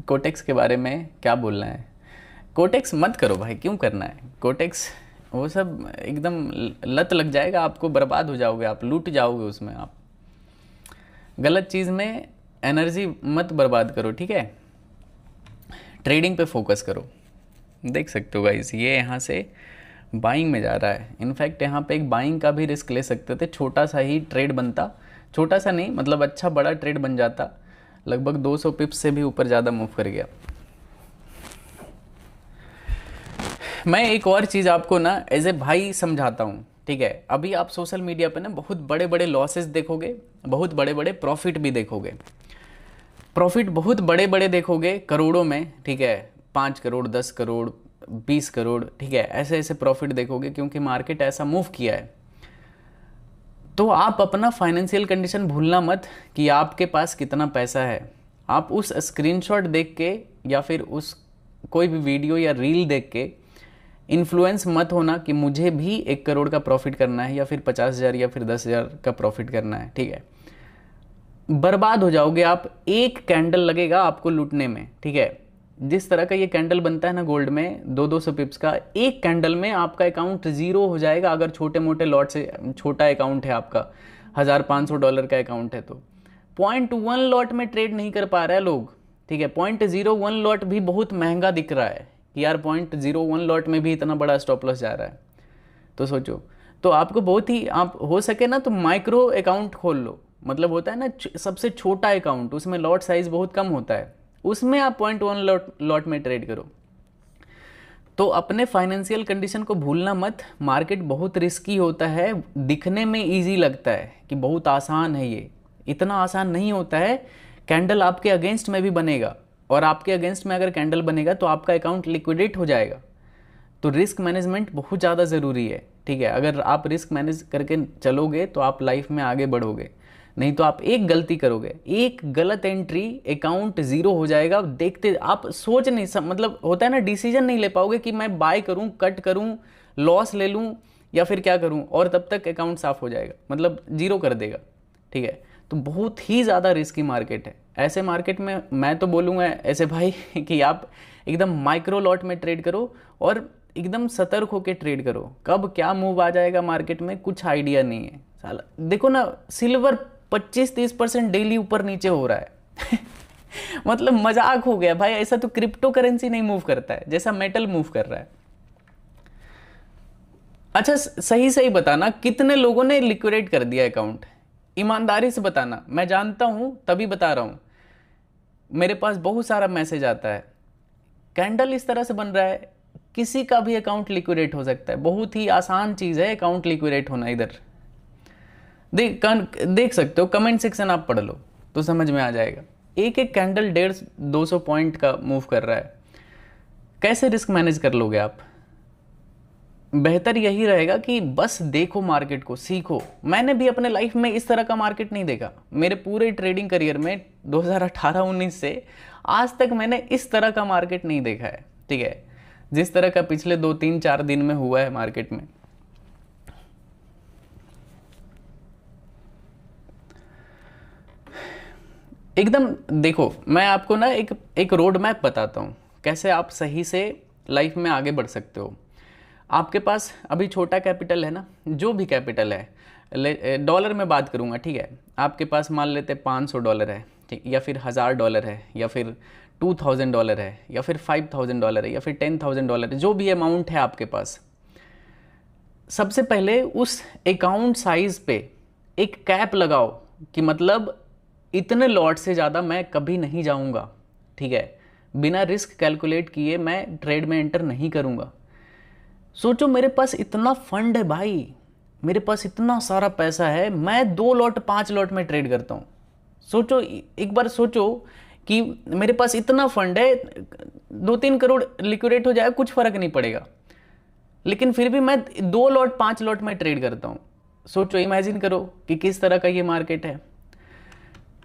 कोटेक्स के बारे में क्या बोलना है? कोटेक्स मत करो भाई, क्यों करना है कोटेक्स, वो सब एकदम लत लग जाएगा आपको, बर्बाद हो जाओगे आप, लूट जाओगे उसमें आप। गलत चीज़ में एनर्जी मत बर्बाद करो, ठीक है। ट्रेडिंग पे फोकस करो। देख सकते हो गाइस, ये यहाँ से बाइंग में जा रहा है, इनफैक्ट यहाँ पे एक बाइंग का भी रिस्क ले सकते थे, छोटा सा ही ट्रेड बनता, छोटा सा नहीं मतलब अच्छा बड़ा ट्रेड बन जाता, लगभग 200 पिप्स से भी ऊपर ज़्यादा मूव कर गया। मैं एक और चीज़ आपको ना एज ए भाई समझाता हूँ, ठीक है। अभी आप सोशल मीडिया पे ना बहुत बड़े बड़े लॉसेस देखोगे, बहुत बड़े बड़े प्रॉफिट भी देखोगे, प्रॉफिट बहुत बड़े बड़े देखोगे करोड़ों में, ठीक है, 5 करोड़ 10 करोड़ 20 करोड़, ठीक है, ऐसे ऐसे प्रॉफिट देखोगे क्योंकि मार्केट ऐसा मूव किया है। तो आप अपना फाइनेंशियल कंडीशन भूलना मत कि आपके पास कितना पैसा है। आप उस स्क्रीनशॉट देख के या फिर उस कोई भी वीडियो या रील देख के इन्फ्लुएंस मत होना कि मुझे भी 1 करोड़ का प्रॉफिट करना है या फिर 50,000 या फिर 10,000 का प्रॉफिट करना है, ठीक है। बर्बाद हो जाओगे आप, एक कैंडल लगेगा आपको लूटने में, ठीक है। जिस तरह का ये कैंडल बनता है ना गोल्ड में 200-200 पिप्स का, एक कैंडल में आपका अकाउंट जीरो हो जाएगा अगर छोटे मोटे लॉट से, छोटा अकाउंट है आपका, $1,500 का अकाउंट है तो 0.1 लॉट में ट्रेड नहीं कर पा रहे हैं लोग, ठीक है। 0.01 लॉट भी बहुत महंगा दिख रहा है कि यार 0.01 लॉट में भी इतना बड़ा स्टॉप लॉस जा रहा है, तो सोचो। तो आपको बहुत ही, आप हो सके ना तो माइक्रो अकाउंट खोल लो, मतलब होता है ना सबसे छोटा अकाउंट, उसमें लॉट साइज बहुत कम होता है, उसमें आप 0.1 लॉट में ट्रेड करो। तो अपने फाइनेंशियल कंडीशन को भूलना मत, मार्केट बहुत रिस्की होता है, दिखने में इजी लगता है कि बहुत आसान है, ये इतना आसान नहीं होता है। कैंडल आपके अगेंस्ट में भी बनेगा, और आपके अगेंस्ट में अगर कैंडल बनेगा तो आपका अकाउंट लिक्विडेट हो जाएगा। तो रिस्क मैनेजमेंट बहुत ज़्यादा ज़रूरी है, ठीक है। अगर आप रिस्क मैनेज करके चलोगे तो आप लाइफ में आगे बढ़ोगे, नहीं तो आप एक गलती करोगे, एक गलत एंट्री, अकाउंट जीरो हो जाएगा। देखते आप सोच नहीं मतलब होता है ना, डिसीजन नहीं ले पाओगे कि मैं बाय करूं, कट करूं, लॉस ले लूं या फिर क्या करूं, और तब तक अकाउंट साफ हो जाएगा, मतलब जीरो कर देगा, ठीक है। तो बहुत ही ज़्यादा रिस्की मार्केट है। ऐसे मार्केट में मैं तो बोलूँगा ऐसे भाई कि आप एकदम माइक्रो लॉट में ट्रेड करो और एकदम सतर्क होकर ट्रेड करो। कब क्या मूव आ जाएगा मार्केट में कुछ आइडिया नहीं है साला। देखो ना, सिल्वर 25-30% डेली ऊपर नीचे हो रहा है। मतलब मजाक हो गया भाई, ऐसा तो क्रिप्टो करेंसी नहीं मूव करता है जैसा मेटल मूव कर रहा है। अच्छा सही सही बताना, कितने लोगों ने लिक्विडेट कर दिया अकाउंट? ईमानदारी से बताना, मैं जानता हूं तभी बता रहा हूं। मेरे पास बहुत सारा मैसेज आता है, कैंडल इस तरह से बन रहा है, किसी का भी अकाउंट लिक्विडेट हो सकता है। बहुत ही आसान चीज है अकाउंट लिक्विडेट होना। इधर देख सकते हो, कमेंट सेक्शन आप पढ़ लो तो समझ में आ जाएगा। एक एक कैंडल 150-200 पॉइंट का मूव कर रहा है, कैसे रिस्क मैनेज कर लोगे आप? बेहतर यही रहेगा कि बस देखो मार्केट को, सीखो। मैंने भी अपने लाइफ में इस तरह का मार्केट नहीं देखा। मेरे पूरे ट्रेडिंग करियर में 2018-19 से आज तक मैंने इस तरह का मार्केट नहीं देखा है, ठीक है, जिस तरह का पिछले 2-3-4 दिन में हुआ है मार्केट में। एकदम देखो, मैं आपको ना एक रोड मैप बताता हूँ कैसे आप सही से लाइफ में आगे बढ़ सकते हो। आपके पास अभी छोटा कैपिटल है ना, जो भी कैपिटल है, डॉलर में बात करूँगा, ठीक है। आपके पास मान लेते $500 है, ठीक, या फिर $1000 है, या फिर $2000 है, या फिर $5000 है, या फिर $10,000 है, जो भी अमाउंट है आपके पास। सबसे पहले उस अकाउंट साइज पे एक कैप लगाओ कि मतलब इतने लॉट से ज़्यादा मैं कभी नहीं जाऊँगा, ठीक है। बिना रिस्क कैलकुलेट किए मैं ट्रेड में एंटर नहीं करूँगा। सोचो मेरे पास इतना फंड है भाई, मेरे पास इतना सारा पैसा है, मैं 2 लॉट 5 लॉट में ट्रेड करता हूँ। सोचो, एक बार सोचो कि मेरे पास इतना फंड है, 2-3 करोड़ लिक्विडेट हो जाए कुछ फर्क नहीं पड़ेगा, लेकिन फिर भी मैं 2 लॉट 5 लॉट में ट्रेड करता हूँ। सोचो, इमेजिन करो कि किस तरह का ये मार्केट है।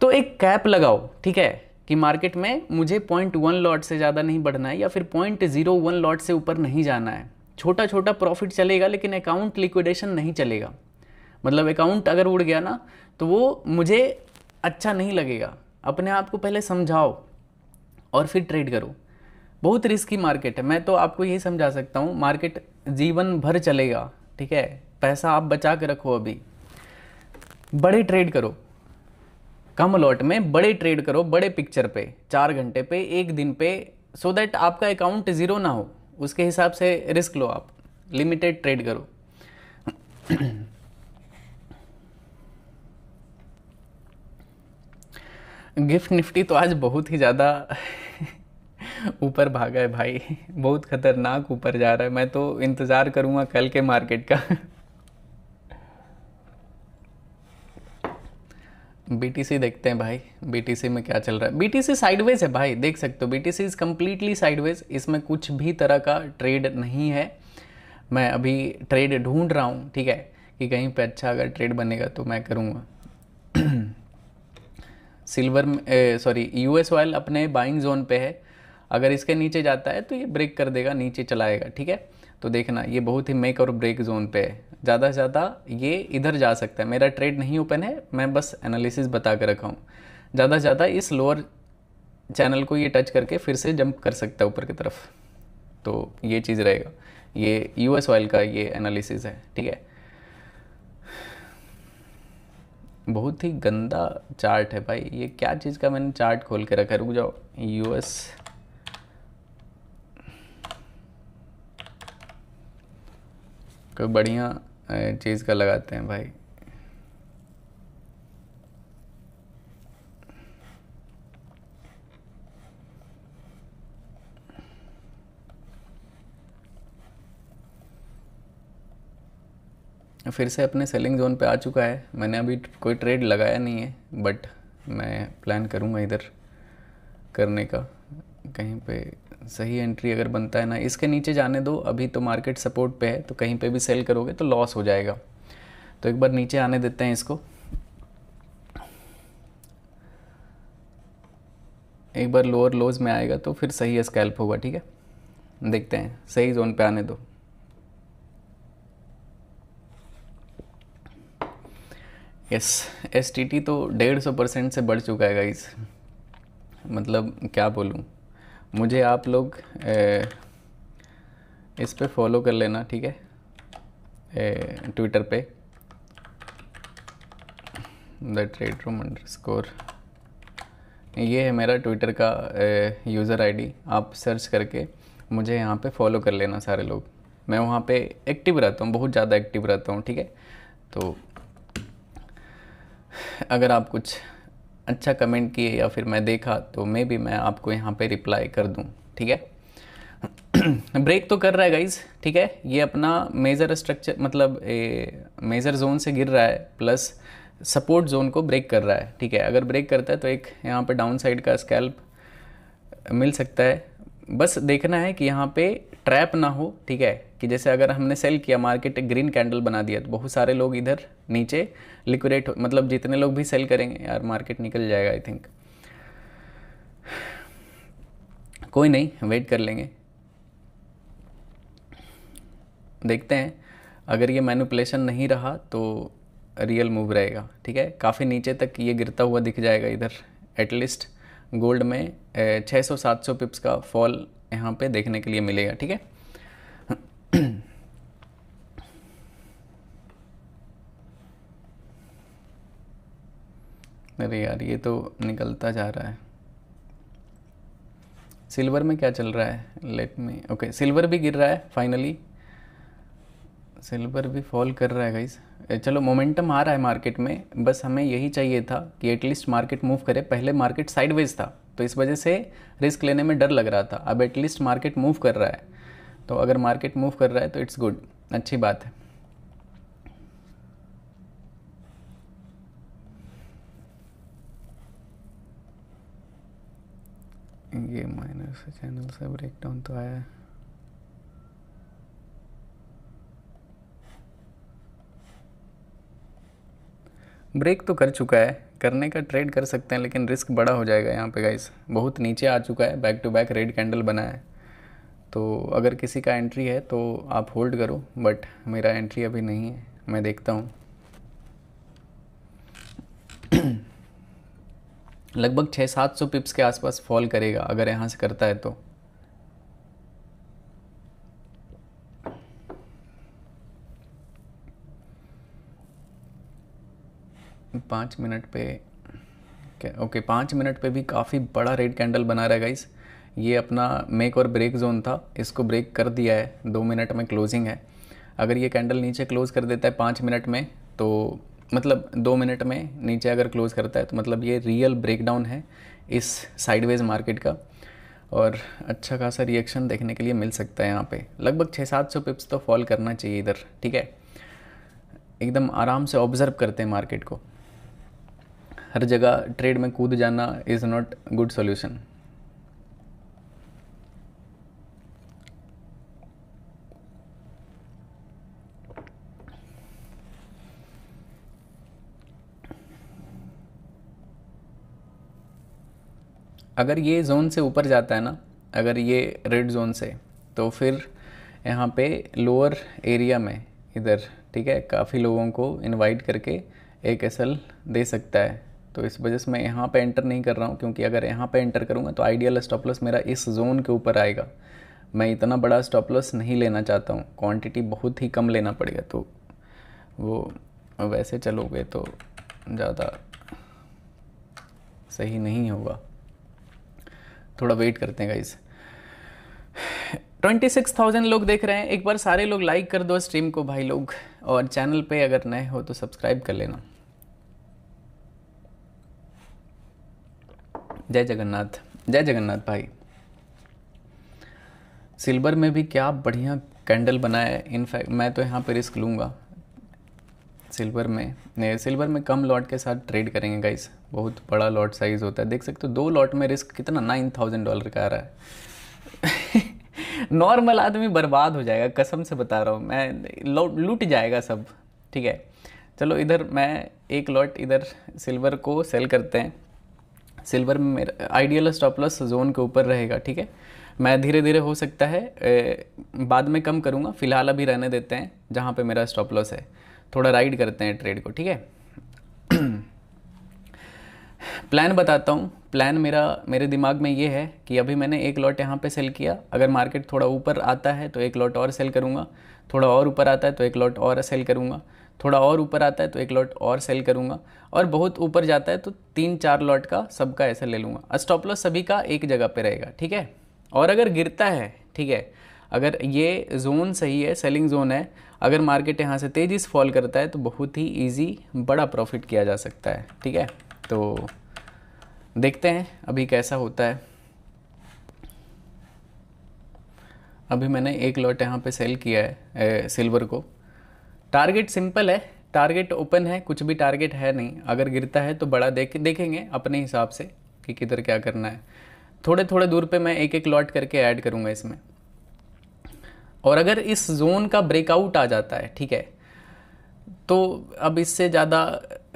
तो एक कैप लगाओ, ठीक है, कि मार्केट में मुझे 0.1 लॉट से ज़्यादा नहीं बढ़ना है या फिर 0.01 लॉट से ऊपर नहीं जाना है। छोटा छोटा प्रॉफिट चलेगा लेकिन अकाउंट लिक्विडेशन नहीं चलेगा। मतलब अकाउंट अगर उड़ गया ना तो वो मुझे अच्छा नहीं लगेगा। अपने आप को पहले समझाओ और फिर ट्रेड करो। बहुत रिस्की मार्केट है। मैं तो आपको यही समझा सकता हूँ, मार्केट जीवन भर चलेगा, ठीक है। पैसा आप बचा के रखो, अभी बड़े ट्रेड करो, कम लॉट में बड़े ट्रेड करो, बड़े पिक्चर पे, 4 घंटे पे, 1 दिन पे, सो दैट आपका अकाउंट ज़ीरो ना हो। उसके हिसाब से रिस्क लो, आप लिमिटेड ट्रेड करो। गिफ्ट निफ्टी तो आज बहुत ही ज़्यादा ऊपर भागा है भाई, बहुत खतरनाक ऊपर जा रहा है। मैं तो इंतज़ार करूँगा कल के मार्केट का। बीटीसी देखते हैं भाई, बीटीसी में क्या चल रहा है। बीटीसी साइडवेज है भाई, देख सकते हो, बीटीसी इज़ कम्प्लीटली साइडवेज। इसमें कुछ भी तरह का ट्रेड नहीं है। मैं अभी ट्रेड ढूंढ रहा हूँ, ठीक है, कि कहीं पे अच्छा अगर ट्रेड बनेगा तो मैं करूँगा। सिल्वर सॉरी यूएस ऑयल अपने बाइंग जोन पे है। अगर इसके नीचे जाता है तो ये ब्रेक कर देगा, नीचे चलाएगा, ठीक है। तो देखना, ये बहुत ही मेक और ब्रेक जोन पे है। ज़्यादा से ज़्यादा ये इधर जा सकता है। मेरा ट्रेड नहीं ओपन है, मैं बस एनालिसिस बता कर रखा हूँ। ज़्यादा से ज़्यादा इस लोअर चैनल को ये टच करके फिर से जंप कर सकता है ऊपर की तरफ। तो ये चीज़ रहेगा। ये यूएस ऑयल का ये एनालिसिस है, ठीक है। बहुत ही गंदा चार्ट है भाई। ये क्या चीज़ का मैंने चार्ट खोल के रखा है, रुक जाओ। यूएस कोई बढ़िया चीज़ का लगाते हैं भाई। फिर से अपने सेलिंग जोन पे आ चुका है। मैंने अभी कोई ट्रेड लगाया नहीं है, बट मैं प्लान करूँगा इधर करने का। कहीं पे सही एंट्री अगर बनता है ना, इसके नीचे जाने दो। अभी तो मार्केट सपोर्ट पे है, तो कहीं पे भी सेल करोगे तो लॉस हो जाएगा। तो एक बार नीचे आने देते हैं इसको, एक बार लोअर लोज में आएगा तो फिर सही स्कैल्प होगा, ठीक है। देखते हैं, सही जोन पे आने दो। यस, एसटीटी तो 150% से बढ़ चुका है गाइस। मतलब क्या बोलूँ, मुझे आप लोग इस पे फॉलो कर लेना, ठीक है, ट्विटर पे द ट्रेड रूम _ ये है मेरा ट्विटर का यूज़र आईडी। आप सर्च करके मुझे यहाँ पे फॉलो कर लेना सारे लोग। मैं वहाँ पे एक्टिव रहता हूँ, बहुत ज़्यादा एक्टिव रहता हूँ, ठीक है। तो अगर आप कुछ अच्छा कमेंट किए या फिर मैं देखा तो मैं आपको यहाँ पे रिप्लाई कर दूँ, ठीक है। ब्रेक तो कर रहा है गाइज, ठीक है। ये अपना मेजर स्ट्रक्चर मतलब मेजर जोन से गिर रहा है, प्लस सपोर्ट जोन को ब्रेक कर रहा है, ठीक है। अगर ब्रेक करता है तो एक यहाँ पे डाउन साइड का स्कैल्प मिल सकता है। बस देखना है कि यहाँ पे ट्रैप ना हो, ठीक है, कि जैसे अगर हमने सेल किया, मार्केट एक ग्रीन कैंडल बना दिया, तो बहुत सारे लोग इधर नीचे लिक्विडेट मतलब जितने लोग भी सेल करेंगे, यार मार्केट निकल जाएगा आई थिंक। कोई नहीं, वेट कर लेंगे, देखते हैं। अगर ये मैनिपुलेशन नहीं रहा तो रियल मूव रहेगा, ठीक है। काफ़ी नीचे तक ये गिरता हुआ दिख जाएगा इधर। एटलीस्ट गोल्ड में 600-700 पिप्स का फॉल यहाँ पे देखने के लिए मिलेगा, ठीक है। अरे यार, ये तो निकलता जा रहा है। सिल्वर में क्या चल रहा है, लेट मी, ओके, सिल्वर भी गिर रहा है फाइनली। सिल्वर भी फॉल कर रहा है गाइस। चलो मोमेंटम आ रहा है मार्केट में, बस हमें यही चाहिए था कि एटलीस्ट मार्केट मूव करे। पहले मार्केट साइडवेज था तो इस वजह से रिस्क लेने में डर लग रहा था, अब एटलीस्ट मार्केट मूव कर रहा है। तो अगर मार्केट मूव कर रहा है तो इट्स गुड, अच्छी बात है। ये माइनर से चैनल से ब्रेकडाउन तो आया है। ब्रेक तो कर चुका है, करने का ट्रेड कर सकते हैं लेकिन रिस्क बड़ा हो जाएगा यहाँ पे गाइस। बहुत नीचे आ चुका है, back to back red candle बना है। तो अगर किसी का एंट्री है तो आप होल्ड करो, बट मेरा एंट्री अभी नहीं है, मैं देखता हूँ। लगभग 600-700 पिप्स के आसपास फॉल करेगा अगर यहाँ से करता है तो। पाँच मिनट पे क्या, ओके 5 मिनट पे भी काफ़ी बड़ा रेड कैंडल बना रहा है गाइस। ये अपना मेक और ब्रेक जोन था, इसको ब्रेक कर दिया है। 2 मिनट में क्लोजिंग है। अगर ये कैंडल नीचे क्लोज कर देता है 5 मिनट में, तो मतलब 2 मिनट में नीचे अगर क्लोज करता है तो मतलब ये रियल ब्रेकडाउन है इस साइडवेज मार्केट का, और अच्छा खासा रिएक्शन देखने के लिए मिल सकता है यहाँ पे। लगभग 600-700 पिप्स तो फॉल करना चाहिए इधर, ठीक है। एकदम आराम से ऑब्जर्व करते हैं मार्केट को, हर जगह ट्रेड में कूद जाना इज़ नॉट गुड सॉल्यूशन। अगर ये जोन से ऊपर जाता है ना, अगर ये रेड जोन से, तो फिर यहाँ पे लोअर एरिया में इधर, ठीक है, काफ़ी लोगों को इनवाइट करके एक एसएल दे सकता है। तो इस वजह से मैं यहाँ पे एंटर नहीं कर रहा हूँ, क्योंकि अगर यहाँ पे एंटर करूँगा तो आइडियल स्टॉप लॉस मेरा इस जोन के ऊपर आएगा। मैं इतना बड़ा स्टॉप लॉस नहीं लेना चाहता हूँ, क्वांटिटी बहुत ही कम लेना पड़ेगा। तो वो वैसे चलोगे तो ज़्यादा सही नहीं होगा, थोड़ा वेट करते हैं गाइस। 26,000 लोग देख रहे हैं। एक बार सारे लोग लाइक कर दो स्ट्रीम को भाई लोग, और चैनल पे अगर नए हो तो सब्सक्राइब कर लेना। जय जगन्नाथ, जय जगन्नाथ भाई। सिल्वर में भी क्या बढ़िया कैंडल बनाया है। इनफैक्ट मैं तो यहाँ पे रिस्क लूँगा सिल्वर में कम लॉट के साथ ट्रेड करेंगे गाइस। बहुत बड़ा लॉट साइज़ होता है, देख सकते हो 2 लॉट में रिस्क कितना $9,000 का आ रहा है। नॉर्मल आदमी बर्बाद हो जाएगा, कसम से बता रहा हूँ मैं, लूट जाएगा सब, ठीक है। चलो इधर मैं एक लॉट इधर सिल्वर को सेल करते हैं। सिल्वर में मेरा आइडियल स्टॉप लॉस जोन के ऊपर रहेगा, ठीक है। मैं धीरे धीरे हो सकता है बाद में कम करूँगा, फ़िलहाल अभी रहने देते हैं जहाँ पे मेरा स्टॉप लॉस है। थोड़ा राइड करते हैं ट्रेड को, ठीक है। प्लान बताता हूँ। प्लान मेरे दिमाग में ये है कि अभी मैंने एक लॉट यहाँ पे सेल किया, अगर मार्केट थोड़ा ऊपर आता है तो एक लॉट और सेल करूँगा, थोड़ा और ऊपर आता है तो एक लॉट और सेल करूँगा, थोड़ा और ऊपर आता है तो एक लॉट और सेल करूँगा, और बहुत ऊपर जाता है तो 3-4 लॉट का सबका ऐसा ले लूँगा। स्टॉप लॉस सभी का एक जगह पे रहेगा, ठीक है। और अगर गिरता है, ठीक है, अगर ये जोन सही है, सेलिंग जोन है, अगर मार्केट यहाँ से तेज़ी से फॉल करता है तो बहुत ही इजी बड़ा प्रॉफिट किया जा सकता है, ठीक है। तो देखते हैं अभी कैसा होता है। अभी मैंने एक लॉट यहाँ पे सेल किया है सिल्वर को। टारगेट सिंपल है, टारगेट ओपन है, कुछ भी टारगेट है नहीं। अगर गिरता है तो बड़ा देखेंगे अपने हिसाब से कि किधर क्या करना है। थोड़े थोड़े दूर पे मैं एक एक लॉट करके ऐड करूँगा इसमें। और अगर इस जोन का ब्रेकआउट आ जाता है, ठीक है, तो अब इससे ज़्यादा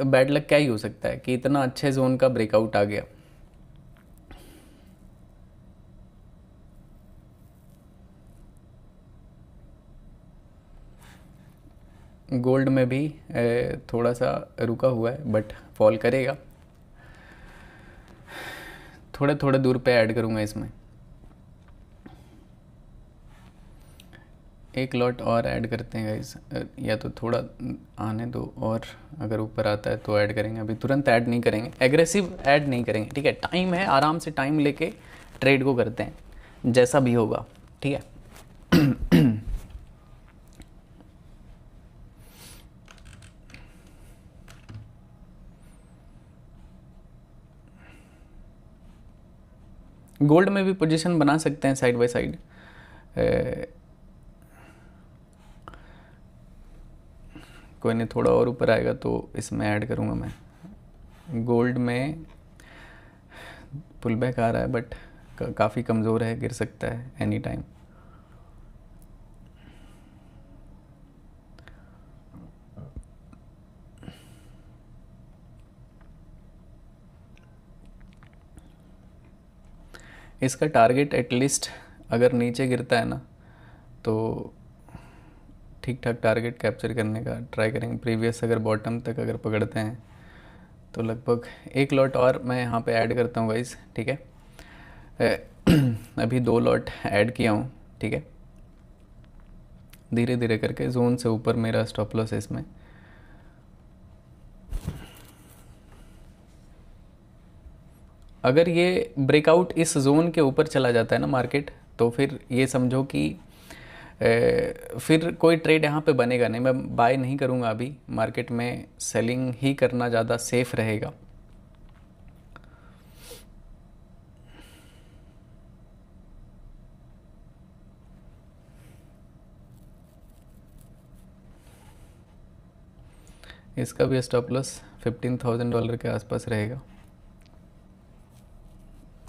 बैड लक क्या ही हो सकता है कि इतना अच्छे जोन का ब्रेकआउट आ गया। गोल्ड में भी थोड़ा सा रुका हुआ है बट फॉल करेगा। थोड़े थोड़े दूर पे ऐड करूँगा इसमें, एक लॉट और ऐड करते हैं गाइस, या तो थोड़ा आने दो और अगर ऊपर आता है तो ऐड करेंगे। अभी तुरंत ऐड नहीं करेंगे, एग्रेसिव ऐड नहीं करेंगे, ठीक है। टाइम है, आराम से टाइम लेके ट्रेड को करते हैं, जैसा भी होगा, ठीक है। गोल्ड में भी पोजीशन बना सकते हैं साइड बाय साइड। कोई नहीं, थोड़ा और ऊपर आएगा तो इसमें ऐड करूँगा मैं। गोल्ड में पुल बैक आ रहा है बट काफ़ी कमज़ोर है, गिर सकता है एनी टाइम। इसका टारगेट एटलीस्ट अगर नीचे गिरता है ना तो ठीक ठाक टारगेट कैप्चर करने का ट्राई करेंगे। प्रीवियस अगर बॉटम तक अगर पकड़ते हैं तो लगभग एक लॉट और मैं यहाँ पे ऐड करता हूँ गाइस, ठीक है। अभी 2 लॉट ऐड किया हूँ, ठीक है। धीरे धीरे करके जोन से ऊपर मेरा स्टॉप लॉस है इसमें। अगर ये ब्रेकआउट इस जोन के ऊपर चला जाता है ना मार्केट, तो फिर ये समझो कि फिर कोई ट्रेड यहाँ पे बनेगा नहीं। मैं बाय नहीं करूँगा अभी, मार्केट में सेलिंग ही करना ज़्यादा सेफ रहेगा। इसका भी स्टॉप लॉस $15,000 के आसपास रहेगा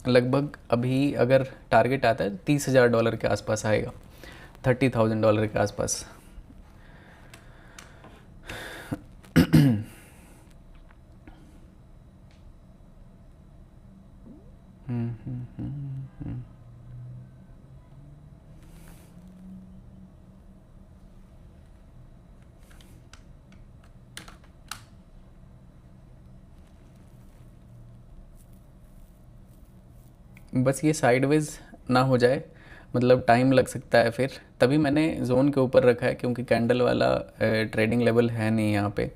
लगभग। अभी अगर टारगेट आता है $30,000 के आसपास आएगा, $30,000 के आसपास। बस ये साइडवेज ना हो जाए, मतलब टाइम लग सकता है फिर, तभी मैंने जोन के ऊपर रखा है, क्योंकि कैंडल वाला ट्रेडिंग लेवल है नहीं यहाँ पे।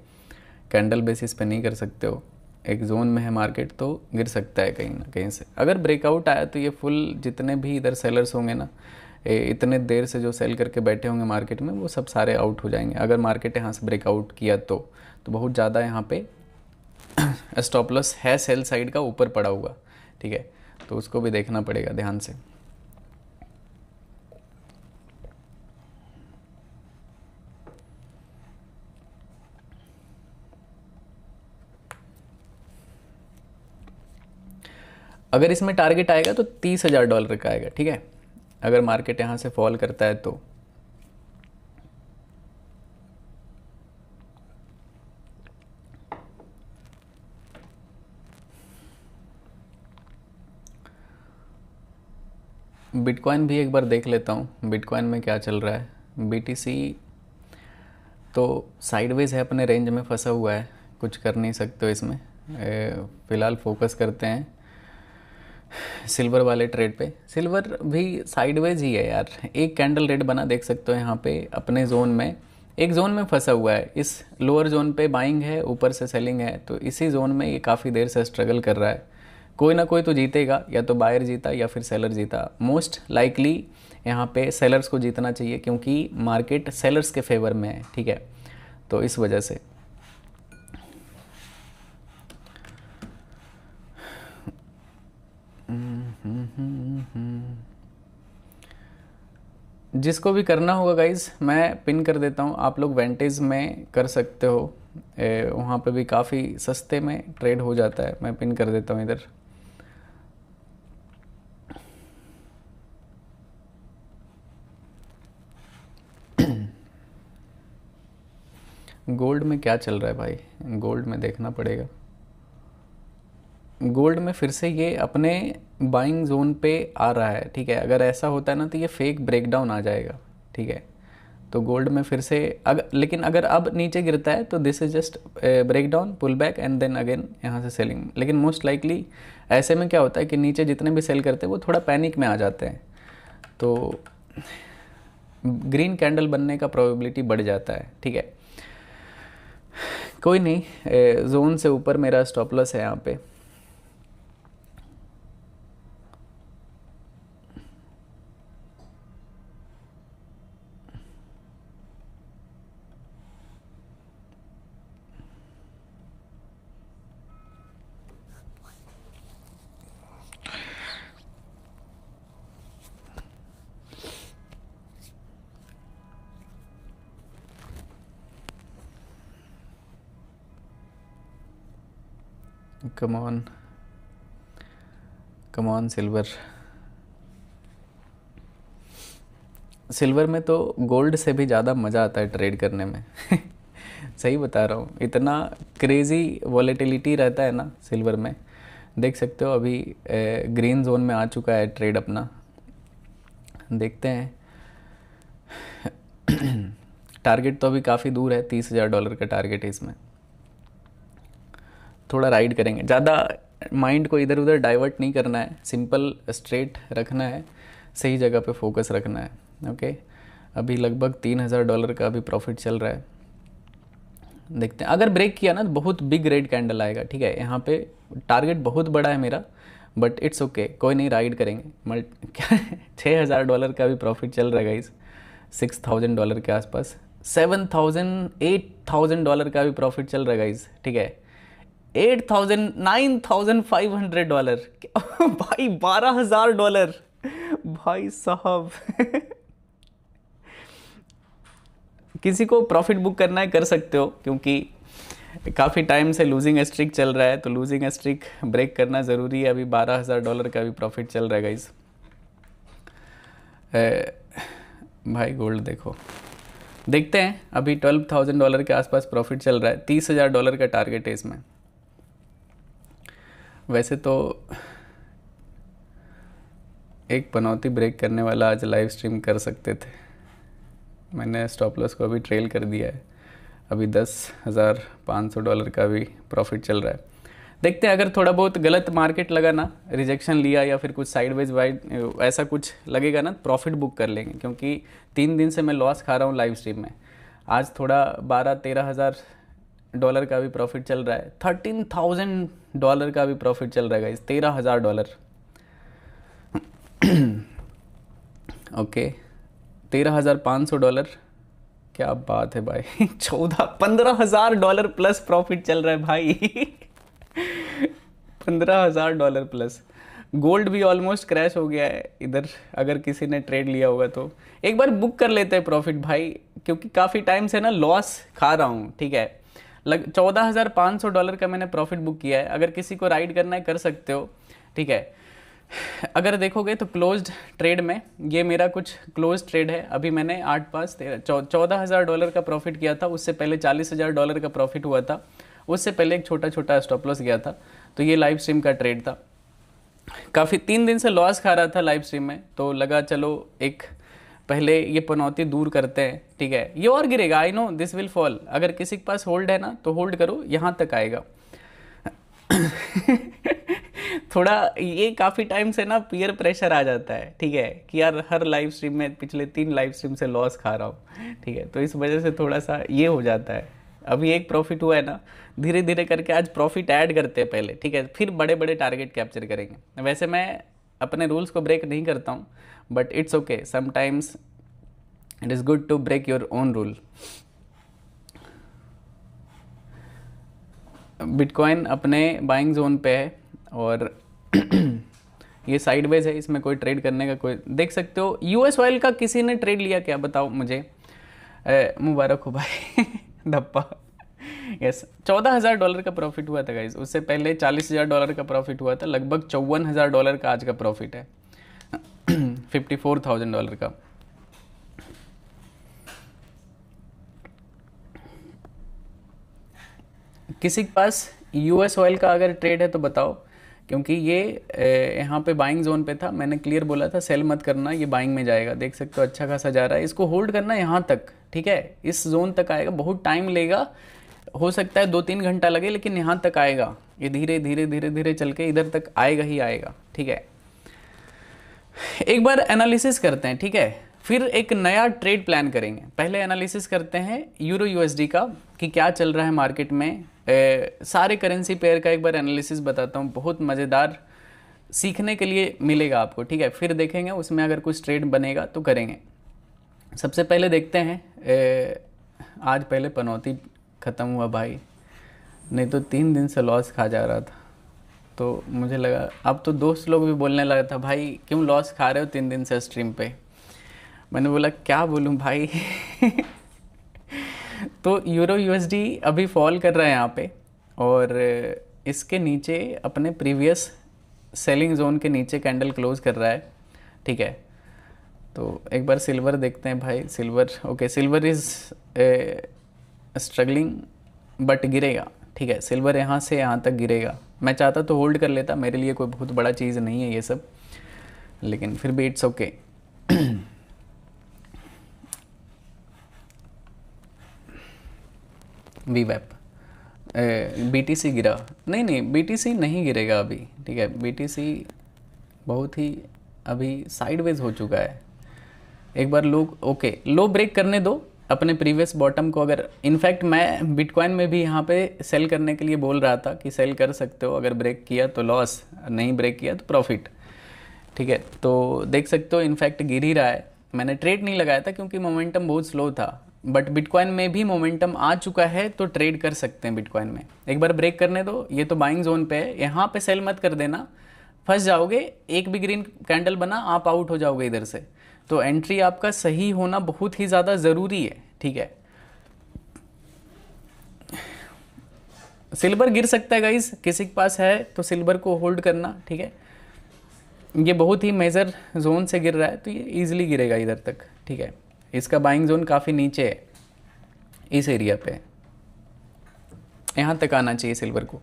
कैंडल बेसिस पे नहीं कर सकते हो, एक जोन में है मार्केट तो गिर सकता है कहीं ना कहीं से। अगर ब्रेकआउट आया तो ये फुल जितने भी इधर सेलर्स होंगे ना, इतने देर से जो सेल करके बैठे होंगे मार्केट में, वो सब सारे आउट हो जाएंगे अगर मार्केट यहाँ से ब्रेकआउट किया तो बहुत ज़्यादा यहाँ पे स्टॉप लॉस है सेल साइड का ऊपर पड़ा हुआ, ठीक है। तो उसको भी देखना पड़ेगा ध्यान से। अगर इसमें टारगेट आएगा तो $30,000 का आएगा, ठीक है। अगर मार्केट यहाँ से फॉल करता है तो बिटकॉइन भी एक बार देख लेता हूँ, बिटकॉइन में क्या चल रहा है। बीटीसी तो साइडवेज है, अपने रेंज में फंसा हुआ है, कुछ कर नहीं सकते हो इसमें। फ़िलहाल फोकस करते हैं सिल्वर वाले ट्रेड पे। सिल्वर भी साइडवेज ही है यार, एक कैंडल रेड बना देख सकते हो यहाँ पे अपने जोन में। एक जोन में फंसा हुआ है, इस लोअर जोन पे बाइंग है, ऊपर से सेलिंग है, तो इसी जोन में ये काफ़ी देर से स्ट्रगल कर रहा है। कोई ना कोई तो जीतेगा, या तो बायर जीता या फिर सेलर जीता। मोस्ट लाइकली यहाँ पे सेलर्स को जीतना चाहिए, क्योंकि मार्केट सेलर्स के फेवर में है, ठीक है। तो इस वजह से जिसको भी करना होगा गाइज, मैं पिन कर देता हूँ, आप लोग वेंटेज में कर सकते हो। वहाँ पे भी काफ़ी सस्ते में ट्रेड हो जाता है, मैं पिन कर देता हूँ इधर। गोल्ड में क्या चल रहा है भाई, गोल्ड में देखना पड़ेगा। गोल्ड में फिर से ये अपने बाइंग जोन पे आ रहा है, ठीक है। अगर ऐसा होता है ना तो ये फेक ब्रेकडाउन आ जाएगा, ठीक है। तो गोल्ड में फिर से लेकिन अगर अब नीचे गिरता है तो this is just breakdown, pull back and then again यहाँ से सेलिंग। लेकिन मोस्ट लाइकली ऐसे में क्या होता है कि नीचे जितने भी सेल करते हैं वो थोड़ा पैनिक में आ जाते हैं, तो ग्रीन कैंडल बनने का प्रोबेबिलिटी बढ़ जाता है, ठीक है। कोई नहीं, जोन से ऊपर मेरा स्टॉप लॉस है यहाँ पे। Come on, come on silver. Silver में तो गोल्ड से भी ज़्यादा मज़ा आता है ट्रेड करने में। सही बता रहा हूँ, इतना क्रेज़ी वॉलेटिलिटी रहता है ना सिल्वर में। देख सकते हो अभी ग्रीन जोन में आ चुका है ट्रेड अपना। देखते हैं। टारगेट तो अभी काफ़ी दूर है, $30,000 का टारगेट है इसमें। थोड़ा राइड करेंगे, ज़्यादा माइंड को इधर उधर डाइवर्ट नहीं करना है, सिंपल स्ट्रेट रखना है, सही जगह पे फोकस रखना है। ओके, अभी लगभग $3,000 का अभी प्रॉफिट चल रहा है। देखते हैं, अगर ब्रेक किया ना तो बहुत बिग रेड कैंडल आएगा। ठीक है, यहाँ पे टारगेट बहुत बड़ा है मेरा, बट इट्स ओके, कोई नहीं, राइड करेंगे। $6,000 का भी प्रॉफिट चल रहा है गाइस, $6,000 के आसपास। $7,000 $8,000 का भी प्रॉफिट चल रहा है गाइस। ठीक है, $9,500 भाई, $12,000 भाई साहब। किसी को प्रॉफिट बुक करना है कर सकते हो, क्योंकि काफ़ी टाइम से लूजिंग स्ट्रिक चल रहा है, तो लूजिंग स्ट्रिक ब्रेक करना ज़रूरी है। अभी $12,000 का भी प्रॉफिट चल रहा है गाइस। भाई गोल्ड देखो, देखते हैं। अभी $12,000 के आसपास प्रॉफिट चल रहा है, $30,000 का टारगेट है इसमें। वैसे तो एक पनौती ब्रेक करने वाला आज लाइव स्ट्रीम कर सकते थे, मैंने स्टॉप लॉस को अभी ट्रेल कर दिया है। अभी $10,500 का भी प्रॉफिट चल रहा है। देखते हैं, अगर थोड़ा बहुत गलत मार्केट लगा ना, रिजेक्शन लिया या फिर कुछ साइडवेज वाइड ऐसा कुछ लगेगा ना, प्रॉफिट बुक कर लेंगे, क्योंकि 3 दिन से मैं लॉस खा रहा हूँ लाइव स्ट्रीम में। आज थोड़ा $12,000-13,000 का भी प्रॉफिट चल रहा है, $13,000 का भी प्रॉफिट चल रहा है गाइस, $13,000। ओके, $13,500, क्या बात है भाई। 15,000 प्लस प्रॉफिट चल रहा है भाई। $15,000 प्लस। गोल्ड भी ऑलमोस्ट क्रैश हो गया है इधर, अगर किसी ने ट्रेड लिया होगा तो एक बार बुक कर लेते हैं प्रॉफिट भाई, क्योंकि काफ़ी टाइम से ना लॉस खा रहा हूँ। ठीक है, $14,500 का मैंने प्रॉफिट बुक किया है। अगर किसी को राइड करना है कर सकते हो। ठीक है, अगर देखोगे तो क्लोज्ड ट्रेड में ये मेरा कुछ क्लोज ट्रेड है। अभी मैंने 8-5-13 $14,000 का प्रॉफिट किया था। उससे पहले $40,000 का प्रॉफिट हुआ था। उससे पहले एक छोटा छोटा स्टॉप लॉस गया था। तो ये लाइव स्ट्रीम का ट्रेड था। काफ़ी 3 दिन से लॉस खा रहा था लाइव स्ट्रीम में, तो लगा चलो एक पहले ये पनौती दूर करते हैं। ठीक है, ये और गिरेगा, I know this will fall. अगर किसी के पास होल्ड है ना तो होल्ड करो, यहाँ तक आएगा। थोड़ा ये काफ़ी टाइम से ना पीयर प्रेशर आ जाता है। ठीक है, कि यार हर लाइव स्ट्रीम में पिछले 3 लाइव स्ट्रीम से लॉस खा रहा हूँ। ठीक है, तो इस वजह से थोड़ा सा ये हो जाता है। अभी एक प्रॉफिट हुआ है ना, धीरे धीरे करके आज प्रॉफिट ऐड करते हैं पहले। ठीक है, फिर बड़े बड़े टारगेट कैप्चर करेंगे। वैसे मैं अपने रूल्स को ब्रेक नहीं करता हूँ, but it's okay, sometimes it is good to break your own rule. Bitcoin अपने बाइंग जोन पे है और ये साइडवेज है, इसमें कोई ट्रेड करने का कोई, देख सकते हो। यूएस ऑयल का किसी ने ट्रेड लिया क्या, बताओ मुझे। मुबारक हो भाई। धप्पा। यस, $14,000 का प्रॉफिट हुआ था गाइज। उससे पहले $40,000 का प्रॉफिट हुआ था। लगभग $54,000 का आज का प्रॉफिट है। $54,000 का। किसी के पास यूएस ऑयल का अगर ट्रेड है तो बताओ, क्योंकि ये यहाँ पे बाइंग जोन पे था। मैंने क्लियर बोला था सेल मत करना, ये बाइंग में जाएगा। देख सकते हो अच्छा खासा जा रहा है, इसको होल्ड करना यहाँ तक। ठीक है, इस जोन तक आएगा, बहुत टाइम लेगा, हो सकता है 2-3 घंटा लगे, लेकिन यहाँ तक आएगा। ये धीरे धीरे धीरे धीरे चल के इधर तक आएगा ही आएगा। ठीक है, एक बार एनालिसिस करते हैं। ठीक है, फिर एक नया ट्रेड प्लान करेंगे। पहले एनालिसिस करते हैं यूरो यूएसडी का, कि क्या चल रहा है मार्केट में। सारे करेंसी पेयर का एक बार एनालिसिस बताता हूँ, बहुत मज़ेदार सीखने के लिए मिलेगा आपको। ठीक है, फिर देखेंगे उसमें अगर कुछ ट्रेड बनेगा तो करेंगे। सबसे पहले देखते हैं, आज पहले पनौती ख़त्म हुआ भाई, नहीं तो 3 दिन से लॉस खा जा रहा था। तो मुझे लगा, अब तो दोस्त लोग भी बोलने लगा था, भाई क्यों लॉस खा रहे हो 3 दिन से स्ट्रीम पे। मैंने बोला क्या बोलूँ भाई। तो यूरो यूएसडी अभी फॉल कर रहा है यहाँ पे, और इसके नीचे अपने प्रीवियस सेलिंग जोन के नीचे कैंडल क्लोज कर रहा है, ठीक है। तो एक बार सिल्वर देखते हैं भाई। Silver, okay, silver is struggling but गिरेगा, ठीक है। सिल्वर यहाँ से यहाँ तक गिरेगा। मैं चाहता तो होल्ड कर लेता, मेरे लिए कोई बहुत बड़ा चीज़ नहीं है ये सब, लेकिन फिर भी इट्स ओके। वीवैप, बीटीसी गिरा, नहीं बीटीसी नहीं गिरेगा अभी, ठीक है। बीटीसी बहुत ही अभी साइडवेज हो चुका है। एक बार लो ब्रेक करने दो अपने प्रीवियस बॉटम को। अगर इनफैक्ट मैं बिटकॉइन में भी यहाँ पे सेल करने के लिए बोल रहा था कि सेल कर सकते हो, अगर ब्रेक किया तो लॉस, नहीं ब्रेक किया तो प्रॉफिट, ठीक है। तो देख सकते हो इनफैक्ट गिर ही रहा है। मैंने ट्रेड नहीं लगाया था क्योंकि मोमेंटम बहुत स्लो था, बट बिटकॉइन में भी मोमेंटम आ चुका है तो ट्रेड कर सकते हैं बिटकॉइन में। एक बार ब्रेक करने दो, ये तो बाइंग जोन पे है, यहाँ पे सेल मत कर देना, फंस जाओगे। एक भी ग्रीन कैंडल बना, आप आउट हो जाओगे इधर से। तो एंट्री आपका सही होना बहुत ही ज़्यादा ज़रूरी है, ठीक है। सिल्वर गिर सकता है गाइस, किसी के पास है तो सिल्वर को होल्ड करना, ठीक है। ये बहुत ही मेजर जोन से गिर रहा है तो ये इजीली गिरेगा इधर तक, ठीक है। इसका बाइंग जोन काफ़ी नीचे है, इस एरिया पे, यहाँ तक आना चाहिए सिल्वर को।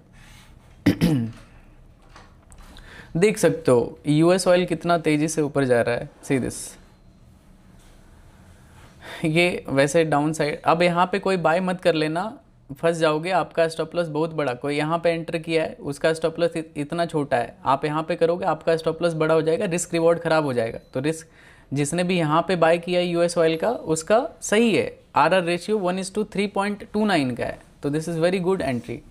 देख सकते हो यूएस ऑयल कितना तेज़ी से ऊपर जा रहा है, सी दिस। ये वैसे डाउन साइड, अब यहाँ पे कोई बाय मत कर लेना, फंस जाओगे। आपका स्टॉप लॉस बहुत बड़ा, कोई यहाँ पे एंटर किया है, उसका स्टॉप लॉस इतना छोटा है, आप यहाँ पे करोगे आपका स्टॉप लॉस बड़ा हो जाएगा, रिस्क रिवॉर्ड खराब हो जाएगा। तो रिस्क, जिसने भी यहाँ पे बाय किया है यूएस ऑयल का, उसका सही है, आरआर रेशियो 1:3.29 का है, तो this is very good entry.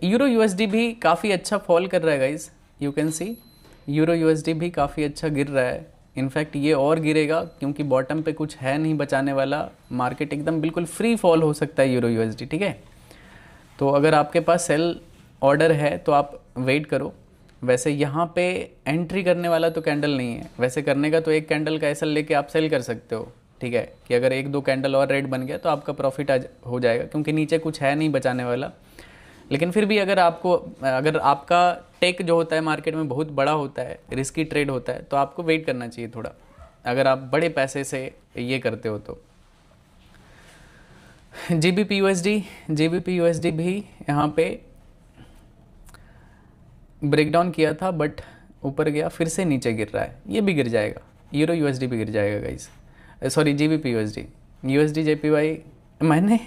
Euro USD भी काफ़ी अच्छा फॉल कर रहा है guys, you can see euro USD भी काफ़ी अच्छा गिर रहा है। इनफैक्ट ये और गिरेगा क्योंकि बॉटम पे कुछ है नहीं बचाने वाला, मार्केट एकदम बिल्कुल फ्री फॉल हो सकता है यूरो यूएसडी, ठीक है। तो अगर आपके पास सेल ऑर्डर है तो आप वेट करो। वैसे यहाँ पे एंट्री करने वाला तो कैंडल नहीं है, वैसे करने का तो एक कैंडल का एसएल लेके आप सेल कर सकते हो, ठीक है, कि अगर एक दो कैंडल और रेड बन गया तो आपका प्रॉफिट हो जाएगा, क्योंकि नीचे कुछ है नहीं बचाने वाला। लेकिन फिर भी अगर आपका टेक जो होता है मार्केट में बहुत बड़ा होता है, रिस्की ट्रेड होता है, तो आपको वेट करना चाहिए थोड़ा, अगर आप बड़े पैसे से ये करते हो तो। जीबीपी यूएसडी भी यहाँ पे ब्रेकडाउन किया था बट ऊपर गया, फिर से नीचे गिर रहा है, ये भी गिर जाएगा। यूरो यूएसडी भी गिर जाएगा guys, sorry GBP USD JPY. मैंने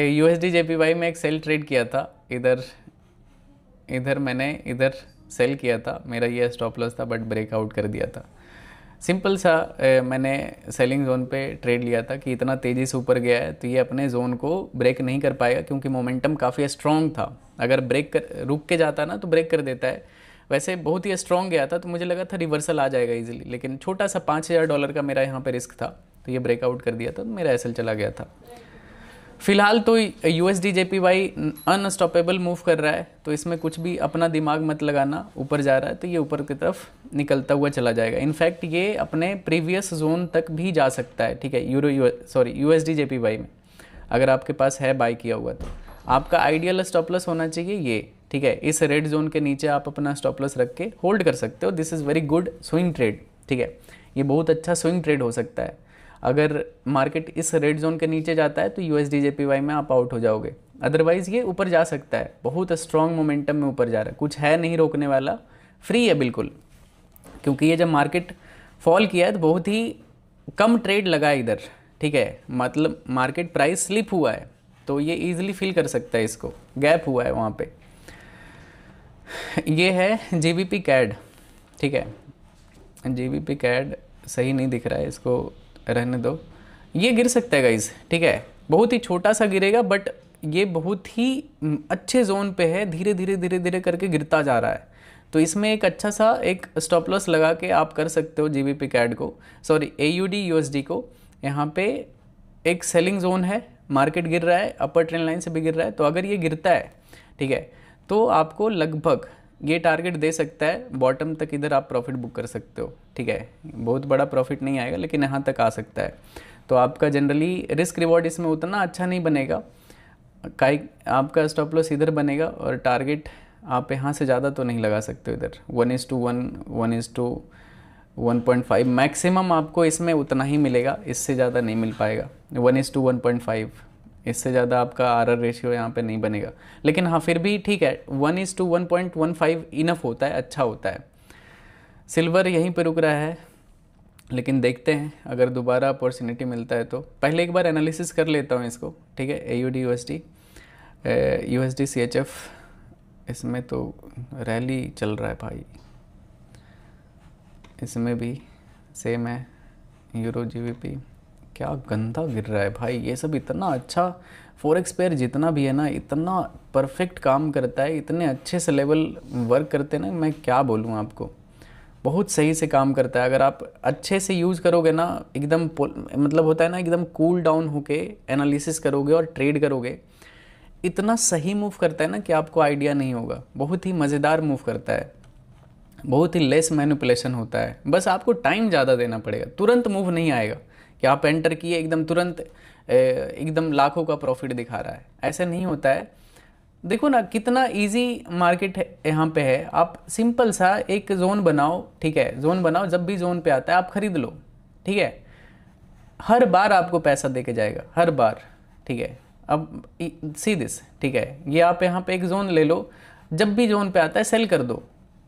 यूएसडी जेपीवाई में एक सेल ट्रेड किया था, इधर मैंने इधर सेल किया था, मेरा ये स्टॉप लॉस था बट ब्रेकआउट कर दिया था। सिंपल सा मैंने सेलिंग जोन पे ट्रेड लिया था कि इतना तेज़ी से ऊपर गया है तो ये अपने जोन को ब्रेक नहीं कर पाएगा, क्योंकि मोमेंटम काफ़ी स्ट्रॉन्ग था। अगर रुक के जाता ना तो ब्रेक कर देता है। वैसे बहुत ही स्ट्रॉन्ग गया था तो मुझे लगा था रिवर्सल आ जाएगा इजीली, लेकिन छोटा सा $5000 का मेरा यहाँ पे रिस्क था, तो ये ब्रेकआउट कर दिया था, तो मेरा एसएल चला गया था। फिलहाल तो यूएसडी जेपीवाई अनस्टॉपेबल मूव कर रहा है, तो इसमें कुछ भी अपना दिमाग मत लगाना, ऊपर जा रहा है तो ये ऊपर की तरफ निकलता हुआ चला जाएगा। इनफैक्ट ये अपने प्रीवियस जोन तक भी जा सकता है, ठीक है। यूएसडी जेपीवाई में अगर आपके पास है बाय किया हुआ तो आपका आइडियल स्टॉप लॉस होना चाहिए ये, ठीक है। इस रेड जोन के नीचे आप अपना स्टॉप लॉस रख के होल्ड कर सकते हो। This is very good swing trade, ठीक है। ये बहुत अच्छा स्विंग ट्रेड हो सकता है। अगर मार्केट इस रेड जोन के नीचे जाता है तो यूएसडी जेपीवाई में आप आउट हो जाओगे, अदरवाइज ये ऊपर जा सकता है, बहुत स्ट्रॉन्ग मोमेंटम में ऊपर जा रहा है, कुछ है नहीं रोकने वाला, फ्री है बिल्कुल। क्योंकि ये जब मार्केट फॉल किया है तो बहुत ही कम ट्रेड लगा है इधर, ठीक है, मतलब मार्केट प्राइस स्लिप हुआ है तो ये ईजिली फील कर सकता है, इसको गैप हुआ है वहाँ पे। ये है जीबीपी कैड, ठीक है। जीबीपी कैड सही नहीं दिख रहा है, इसको रहने दो। ये गिर सकता है गाइज, ठीक है, बहुत ही छोटा सा गिरेगा बट ये बहुत ही अच्छे जोन पे है, धीरे धीरे करके गिरता जा रहा है। तो इसमें एक अच्छा सा एक स्टॉप लॉस लगा के आप कर सकते हो जीबीपी कैड को, सॉरी एयूडी यूएसडी को। यहाँ पे एक सेलिंग जोन है, मार्केट गिर रहा है, अपर ट्रेंड लाइन से भी गिर रहा है, तो अगर ये गिरता है, ठीक है, तो आपको लगभग ये टारगेट दे सकता है बॉटम तक, इधर आप प्रॉफिट बुक कर सकते हो, ठीक है। बहुत बड़ा प्रॉफिट नहीं आएगा लेकिन यहाँ तक आ सकता है। तो आपका जनरली रिस्क रिवॉर्ड इसमें उतना अच्छा नहीं बनेगा। काई आपका स्टॉप लॉस इधर बनेगा और टारगेट आप यहाँ से ज़्यादा तो नहीं लगा सकते हो इधर। 1:1, 1:1.5 मैक्सिमम आपको इसमें उतना ही मिलेगा, इससे ज़्यादा नहीं मिल पाएगा। 1:1.5 इससे ज़्यादा आपका RR रेशियो यहाँ पे नहीं बनेगा। लेकिन हाँ फिर भी ठीक है, 1:1.15 इनफ होता है, अच्छा होता है। सिल्वर यहीं पर रुक रहा है, लेकिन देखते हैं अगर दोबारा अपॉर्चुनिटी मिलता है तो। पहले एक बार एनालिसिस कर लेता हूँ इसको, ठीक है। AUD USD CHF, इसमें तो रैली चल रहा है भाई, इसमें भी सेम है। यूरो GBP क्या गंदा गिर रहा है भाई। ये सब इतना अच्छा फॉरेक्स पेयर जितना भी है ना, इतना परफेक्ट काम करता है, इतने अच्छे से लेवल वर्क करते हैं ना, मैं क्या बोलूँ आपको, बहुत सही से काम करता है। अगर आप अच्छे से यूज़ करोगे ना, एकदम मतलब होता है ना, एकदम कूल डाउन होके एनालिसिस करोगे और ट्रेड करोगे, इतना सही मूव करता है ना कि आपको आइडिया नहीं होगा। बहुत ही मज़ेदार मूव करता है, बहुत ही लेस मैनिपुलेशन होता है। बस आपको टाइम ज़्यादा देना पड़ेगा, तुरंत मूव नहीं आएगा कि आप एंटर किए एकदम तुरंत एकदम लाखों का प्रॉफिट दिखा रहा है, ऐसा नहीं होता है। देखो ना कितना इजी मार्केट है यहाँ पे है। आप सिंपल सा एक जोन बनाओ, ठीक है, जोन बनाओ, जब भी जोन पे आता है आप खरीद लो, ठीक है। हर बार आपको पैसा दे के जाएगा, हर बार, ठीक है। अब सी दिस, ठीक है, ये आप यहाँ पे एक जोन ले लो, जब भी जोन पे आता है सेल कर दो।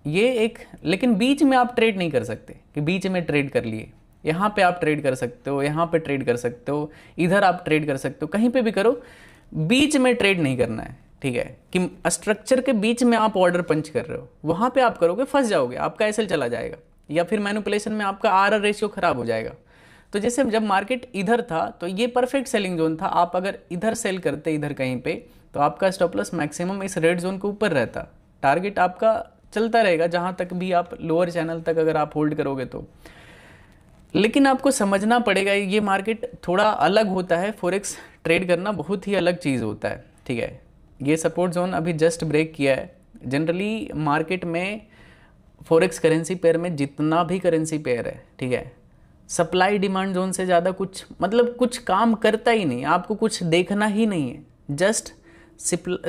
ये एक, लेकिन बीच में आप ट्रेड नहीं कर सकते कि बीच में ट्रेड कर लिए। यहाँ पे आप ट्रेड कर सकते हो, यहाँ पे ट्रेड कर सकते हो, इधर आप ट्रेड कर सकते हो, कहीं पे भी करो, बीच में ट्रेड नहीं करना है, ठीक है। कि स्ट्रक्चर के बीच में आप ऑर्डर पंच कर रहे हो, वहाँ पे आप करोगे फंस जाओगे, आपका एसएल चला जाएगा, या फिर मैनिपुलेशन में आपका RR रेशियो खराब हो जाएगा। तो जैसे जब मार्केट इधर था तो ये परफेक्ट सेलिंग जोन था। आप अगर इधर सेल करते इधर कहीं पे, तो आपका स्टॉप लॉस मैक्सिमम इस रेड जोन के ऊपर रहता। टारगेट आपका चलता रहेगा जहाँ तक भी आप लोअर चैनल तक अगर आप होल्ड करोगे तो। लेकिन आपको समझना पड़ेगा ये मार्केट थोड़ा अलग होता है, फॉरेक्स ट्रेड करना बहुत ही अलग चीज़ होता है, ठीक है। ये सपोर्ट जोन अभी जस्ट ब्रेक किया है। जनरली मार्केट में फॉरेक्स करेंसी पेयर में जितना भी करेंसी पेयर है, ठीक है, सप्लाई डिमांड जोन से ज़्यादा कुछ मतलब कुछ काम करता ही नहीं, आपको कुछ देखना ही नहीं है। Just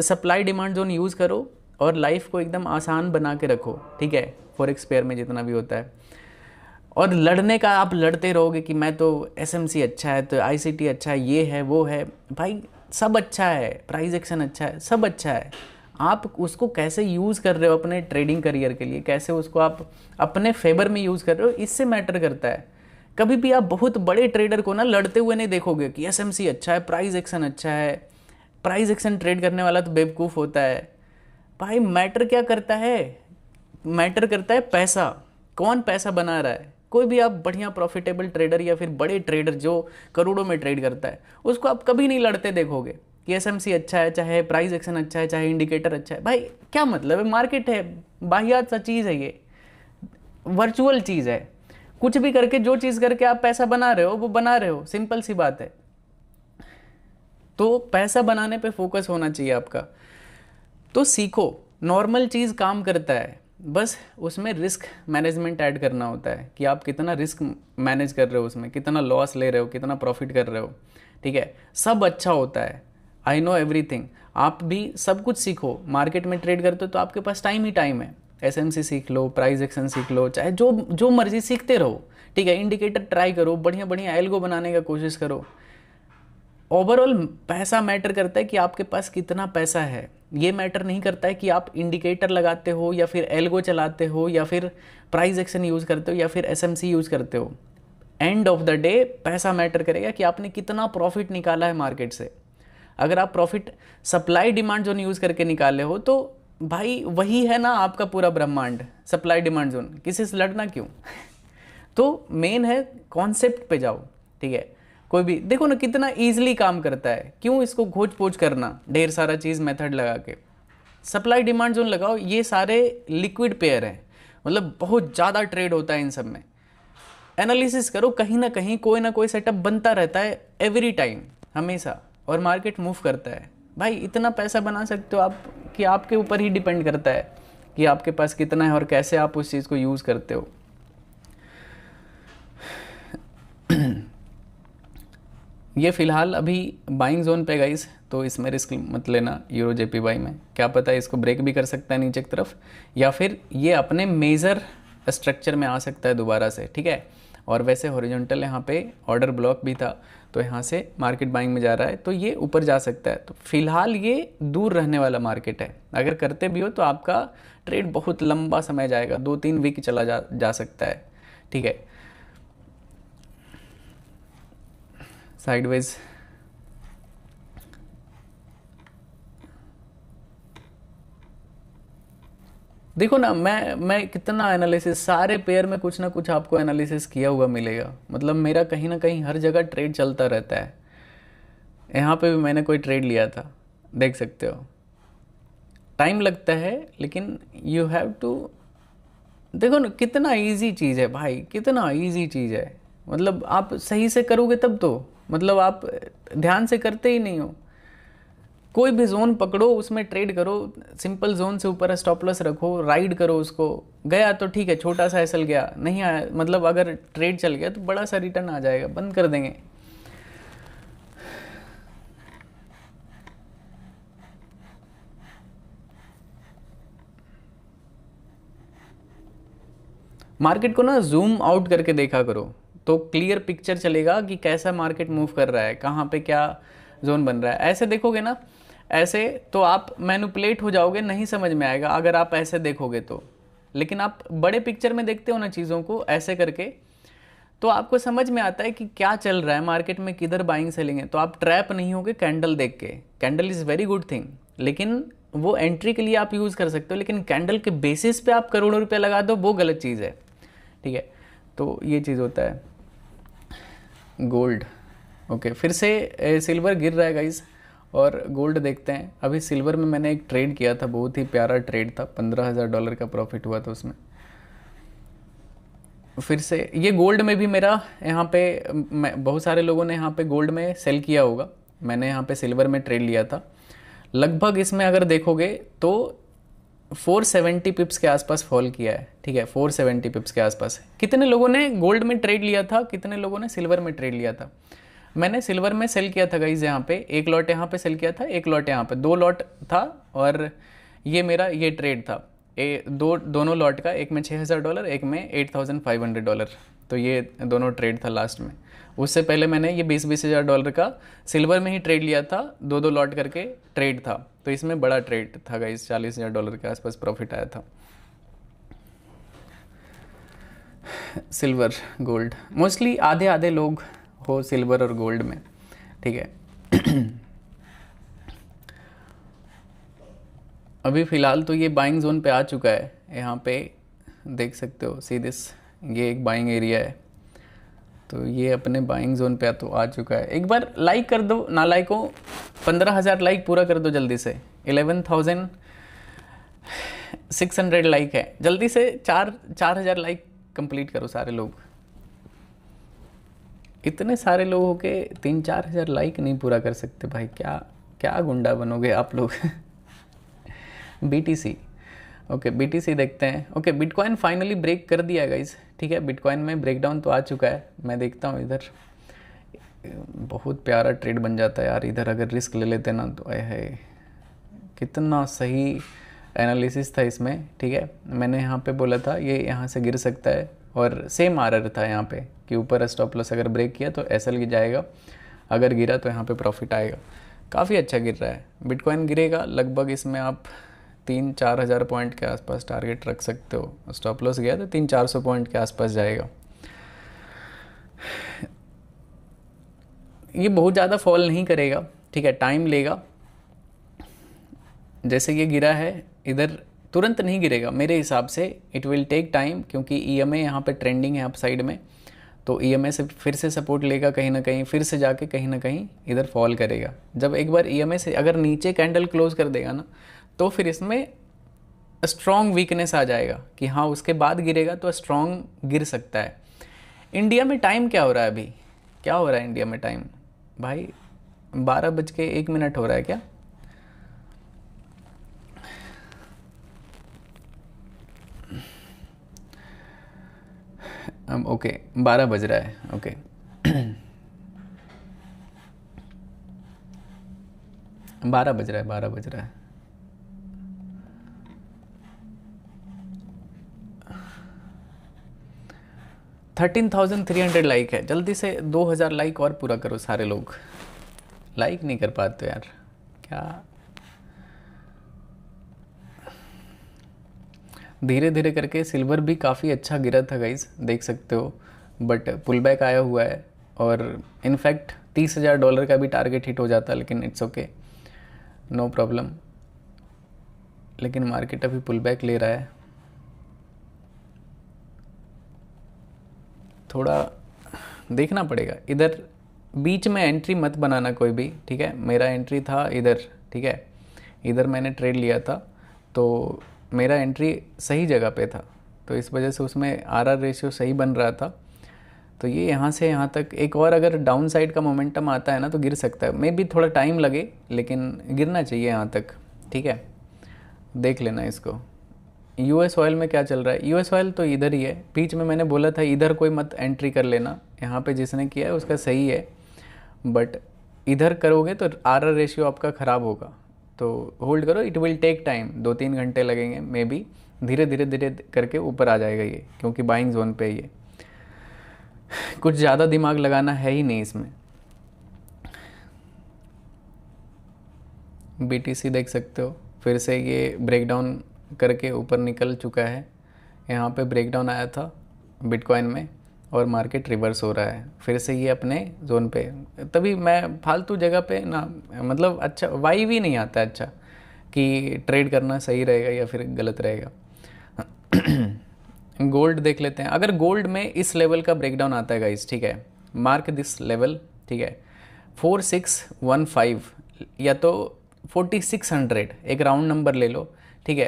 supply demand zone use करो और लाइफ को एकदम आसान बना के रखो, ठीक है, फॉरेक्स पेयर में जितना भी होता है। और लड़ने का आप लड़ते रहोगे कि मैं तो SMC अच्छा है, तो ICT अच्छा है, ये है वो है, भाई सब अच्छा है, प्राइस एक्शन अच्छा है, सब अच्छा है। आप उसको कैसे यूज़ कर रहे हो अपने ट्रेडिंग करियर के लिए, कैसे उसको आप अपने फेवर में यूज़ कर रहे हो, इससे मैटर करता है। कभी भी आप बहुत बड़े ट्रेडर को ना लड़ते हुए नहीं देखोगे कि SMC अच्छा है, प्राइस एक्शन अच्छा है। प्राइस एक्शन ट्रेड करने वाला तो बेवकूफ़ होता है भाई। मैटर क्या करता है, मैटर करता है पैसा, कौन पैसा बना रहा है। कोई भी आप बढ़िया प्रॉफिटेबल ट्रेडर या फिर बड़े ट्रेडर जो करोड़ों में ट्रेड करता है, उसको आप कभी नहीं लड़ते देखोगे कि SMC अच्छा है, चाहे प्राइस एक्शन अच्छा है, चाहे इंडिकेटर अच्छा है। भाई क्या मतलब है, मार्केट है, बाहियात सा चीज़ है, ये वर्चुअल चीज़ है। कुछ भी करके, जो चीज़ करके आप पैसा बना रहे हो वो बना रहे हो, सिंपल सी बात है। तो पैसा बनाने पे फोकस होना चाहिए आपका। तो सीखो, नॉर्मल चीज़ काम करता है, बस उसमें रिस्क मैनेजमेंट ऐड करना होता है कि आप कितना रिस्क मैनेज कर रहे हो, उसमें कितना लॉस ले रहे हो, कितना प्रॉफिट कर रहे हो, ठीक है। सब अच्छा होता है, आई नो एवरीथिंग। आप भी सब कुछ सीखो। मार्केट में ट्रेड करते हो तो आपके पास टाइम ही टाइम है। SMC सीख लो, प्राइस एक्शन सीख लो, चाहे जो मर्जी सीखते रहो, ठीक है। इंडिकेटर ट्राई करो, बढ़िया बढ़िया एल्गो बनाने का कोशिश करो। ओवरऑल पैसा मैटर करता है कि आपके पास कितना पैसा है। ये मैटर नहीं करता है कि आप इंडिकेटर लगाते हो या फिर एल्गो चलाते हो या फिर प्राइस एक्शन यूज़ करते हो या फिर SMC यूज़ करते हो। एंड ऑफ द डे पैसा मैटर करेगा कि आपने कितना प्रॉफिट निकाला है मार्केट से। अगर आप profit supply demand zone use करके निकाले हो तो भाई वही है ना आपका पूरा ब्रह्मांड, सप्लाई डिमांड जोन। किसी से लड़ना क्यों? तो मेन है कॉन्सेप्ट पे जाओ, ठीक है। कोई भी देखो ना कितना ईजिली काम करता है, क्यों इसको खोज पोज करना ढेर सारा चीज़ मेथड लगा के। सप्लाई डिमांड जोन लगाओ, ये सारे लिक्विड पेयर हैं, मतलब बहुत ज़्यादा ट्रेड होता है इन सब में। एनालिसिस करो, कहीं ना कहीं कोई ना कोई सेटअप बनता रहता है एवरी टाइम, हमेशा, और मार्केट मूव करता है। भाई इतना पैसा बना सकते हो आप कि आपके ऊपर ही डिपेंड करता है कि आपके पास कितना है और कैसे आप उस चीज़ को यूज़ करते हो। ये फ़िलहाल अभी बाइंग जोन पे गाइस, तो इसमें रिस्क मत लेना यूरो जेपीवाई में। क्या पता है इसको ब्रेक भी कर सकता है नीचे की तरफ, या फिर ये अपने मेजर स्ट्रक्चर में आ सकता है दोबारा से, ठीक है। और वैसे हॉरिजॉन्टल यहाँ पे ऑर्डर ब्लॉक भी था, तो यहाँ से मार्केट बाइंग में जा रहा है, तो ये ऊपर जा सकता है। तो फिलहाल ये दूर रहने वाला मार्केट है। अगर करते भी हो तो आपका ट्रेड बहुत लंबा समय जाएगा, 2-3 वीक चला जा सकता है, ठीक है। साइडवेज देखो ना, मैं कितना एनालिसिस, सारे पेयर में कुछ ना कुछ आपको एनालिसिस किया हुआ मिलेगा। मतलब मेरा कहीं ना कहीं हर जगह ट्रेड चलता रहता है। यहाँ पे भी मैंने कोई ट्रेड लिया था, देख सकते हो। टाइम लगता है लेकिन यू हैव टू, देखो ना कितना इजी चीज़ है भाई, कितना इजी चीज़ है। मतलब आप सही से करोगे तब तो, मतलब आप ध्यान से करते ही नहीं हो। कोई भी जोन पकड़ो, उसमें ट्रेड करो, सिंपल जोन से ऊपर स्टॉप लॉस रखो, राइड करो उसको। गया तो ठीक है, छोटा सा एसल गया, नहीं आया मतलब अगर ट्रेड चल गया तो बड़ा सा रिटर्न आ जाएगा, बंद कर देंगे। मार्केट को ना जूम आउट करके देखा करो, तो क्लियर पिक्चर चलेगा कि कैसा मार्केट मूव कर रहा है, कहाँ पे क्या जोन बन रहा है। ऐसे देखोगे ना, ऐसे तो आप मैनिपुलेट हो जाओगे, नहीं समझ में आएगा अगर आप ऐसे देखोगे तो। लेकिन आप बड़े पिक्चर में देखते हो ना चीज़ों को ऐसे करके, तो आपको समझ में आता है कि क्या चल रहा है मार्केट में, किधर बाइंग सेलिंग है। तो आप ट्रैप नहीं होगे कैंडल देख के। Candle is very good thing, लेकिन वो एंट्री के लिए आप यूज़ कर सकते हो, लेकिन कैंडल के बेसिस पे आप करोड़ों रुपए लगा दो, वो गलत चीज़ है, ठीक है। तो ये चीज़ होता है। गोल्ड, ओके, फिर से सिल्वर गिर रहा है गाइज, और गोल्ड देखते हैं। अभी सिल्वर में मैंने एक ट्रेड किया था, बहुत ही प्यारा ट्रेड था, $15,000 का प्रॉफिट हुआ था उसमें। फिर से ये गोल्ड में भी मेरा यहाँ पे, बहुत सारे लोगों ने यहाँ पे गोल्ड में सेल किया होगा, मैंने यहाँ पे सिल्वर में ट्रेड लिया था। लगभग इसमें अगर देखोगे तो 470 पिप्स के आसपास फॉल किया है, ठीक है। 470 पिप्स के आसपास। कितने लोगों ने गोल्ड में ट्रेड लिया था, कितने लोगों ने सिल्वर में ट्रेड लिया था? मैंने सिल्वर में सेल किया था गाइज, यहाँ पे एक लॉट यहाँ पे सेल किया था, एक लॉट यहाँ पे, 2 लॉट था। और ये मेरा ये ट्रेड था, दोनों लॉट का, एक में $6,000, एक में $8,500। तो ये दोनों ट्रेड था लास्ट में। उससे पहले मैंने ये $20,000 का सिल्वर में ही ट्रेड लिया था, 2 लॉट करके ट्रेड था। तो इसमें बड़ा ट्रेड था गाइस, $40,000 के आसपास प्रॉफिट आया था। सिल्वर गोल्ड, मोस्टली आधे आधे लोग हो सिल्वर और गोल्ड में, ठीक है। अभी फ़िलहाल तो ये बाइंग जोन पे आ चुका है, यहाँ पे देख सकते हो सीधे, ये एक बाइंग एरिया है। तो ये अपने बाइंग जोन पे तो आ चुका है। एक बार लाइक कर दो, ना लाइक हो 15,000 लाइक पूरा कर दो जल्दी से। 11,600 लाइक है, जल्दी से 4,000 लाइक कंप्लीट करो सारे लोग। इतने सारे लोग हो के 3-4 हज़ार लाइक नहीं पूरा कर सकते भाई, क्या क्या गुंडा बनोगे आप लोग। BTC, ओके, BTC देखते हैं। ओके, बिटकॉइन फाइनली ब्रेक कर दिया गाइस, ठीक है। बिटकॉइन में ब्रेकडाउन तो आ चुका है, मैं देखता हूँ इधर। बहुत प्यारा ट्रेड बन जाता है यार इधर, अगर रिस्क ले लेते ना तो है। कितना सही एनालिसिस था इसमें, ठीक है। मैंने यहाँ पे बोला था ये यहाँ से गिर सकता है, और सेम RR था यहाँ पे कि ऊपर स्टॉप लॉस अगर ब्रेक किया तो SL गिर जाएगा, अगर गिरा तो यहाँ पे प्रॉफिट आएगा। काफ़ी अच्छा गिर रहा है बिटकॉइन, गिरेगा लगभग इसमें आप 3-4 हज़ार पॉइंट के आसपास टारगेट रख सकते हो। स्टॉप लॉस गया तो 300-400 पॉइंट के आसपास जाएगा। ये बहुत ज़्यादा फॉल नहीं करेगा, ठीक है, टाइम लेगा। जैसे ये गिरा है इधर, तुरंत नहीं गिरेगा मेरे हिसाब से, इट विल टेक टाइम, क्योंकि EMA यहाँ पे ट्रेंडिंग है अप साइड में। तो EMA से फिर से सपोर्ट लेगा कहीं ना कहीं, फिर से जाके कहीं ना कहीं इधर फॉल करेगा। जब एक बार EMA से अगर नीचे कैंडल क्लोज कर देगा ना, तो फिर इसमें स्ट्रॉन्ग वीकनेस आ जाएगा कि हाँ उसके बाद गिरेगा, तो स्ट्रॉन्ग गिर सकता है। इंडिया में टाइम क्या हो रहा है अभी, क्या हो रहा है इंडिया में टाइम भाई? 12:01 हो रहा है क्या? ओके, 12 बज रहा है, ओके। 12 बज रहा है, 12 बज रहा है। $13,300 लाइक है, जल्दी से 2,000 लाइक और पूरा करो सारे लोग। लाइक नहीं कर पाते यार, क्या। धीरे धीरे करके सिल्वर भी काफ़ी अच्छा गिरा था गाइज, देख सकते हो, बट पुल बैक आया हुआ है। और इनफैक्ट $30,000 का भी टारगेट हिट हो जाता, लेकिन इट्स ओके, नो प्रॉब्लम। लेकिन मार्केट अभी पुल बैक ले रहा है, थोड़ा देखना पड़ेगा। इधर बीच में एंट्री मत बनाना कोई भी, ठीक है। मेरा एंट्री था इधर, ठीक है, इधर मैंने ट्रेड लिया था, तो मेरा एंट्री सही जगह पे था, तो इस वजह से उसमें आरआर रेशियो सही बन रहा था। तो ये यहाँ से यहाँ तक एक और अगर डाउन साइड का मोमेंटम आता है ना तो गिर सकता है, मे भी थोड़ा टाइम लगे, लेकिन गिरना चाहिए यहाँ तक, ठीक है। देख लेना इसको। यूएस ऑयल में क्या चल रहा है, यूएस ऑयल तो इधर ही है, बीच में मैंने बोला था इधर कोई मत एंट्री कर लेना, यहाँ पे जिसने किया है उसका सही है, बट इधर करोगे तो आरआर रेशियो आपका ख़राब होगा, तो होल्ड करो। इट विल टेक टाइम, 2-3 घंटे लगेंगे मे बी, धीरे धीरे धीरे करके ऊपर आ जाएगा ये, क्योंकि बाइंग जोन पे ये कुछ ज़्यादा दिमाग लगाना है ही नहीं इसमें। बीटीसी देख सकते हो, फिर से ये ब्रेकडाउन करके ऊपर निकल चुका है, यहाँ पे ब्रेकडाउन आया था बिटकॉइन में, और मार्केट रिवर्स हो रहा है फिर से ये अपने जोन पे। तभी मैं फालतू जगह पे ना, मतलब अच्छा वाई भी नहीं आता अच्छा कि ट्रेड करना सही रहेगा या फिर गलत रहेगा। गोल्ड देख लेते हैं, अगर गोल्ड में इस लेवल का ब्रेकडाउन आता है गाइस, ठीक है, मार्क दिस लेवल, ठीक है, 4615 या तो 4600, एक राउंड नंबर ले लो, ठीक है।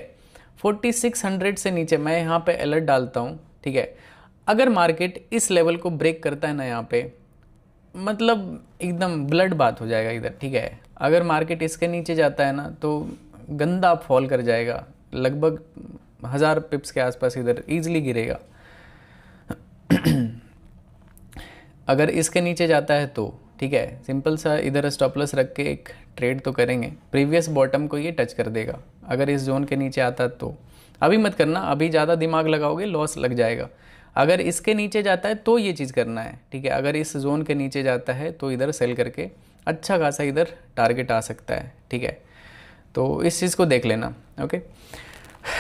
4600 से नीचे मैं यहाँ पे अलर्ट डालता हूँ, ठीक है। अगर मार्केट इस लेवल को ब्रेक करता है ना यहाँ पे, मतलब एकदम ब्लड बात हो जाएगा इधर, ठीक है। अगर मार्केट इसके नीचे जाता है ना तो गंदा फॉल कर जाएगा, लगभग 1000 पिप्स के आसपास इधर इजीली गिरेगा। अगर इसके नीचे जाता है तो ठीक है, सिंपल सा इधर स्टॉप लॉस रख के एक ट्रेड तो करेंगे, प्रीवियस बॉटम को ये टच कर देगा। अगर इस जोन के नीचे आता तो अभी मत करना, अभी ज़्यादा दिमाग लगाओगे लॉस लग जाएगा। अगर इसके नीचे जाता है तो ये चीज़ करना है, ठीक है। अगर इस जोन के नीचे जाता है तो इधर सेल करके अच्छा खासा इधर टारगेट आ सकता है, ठीक है। तो इस चीज़ को देख लेना, ओके।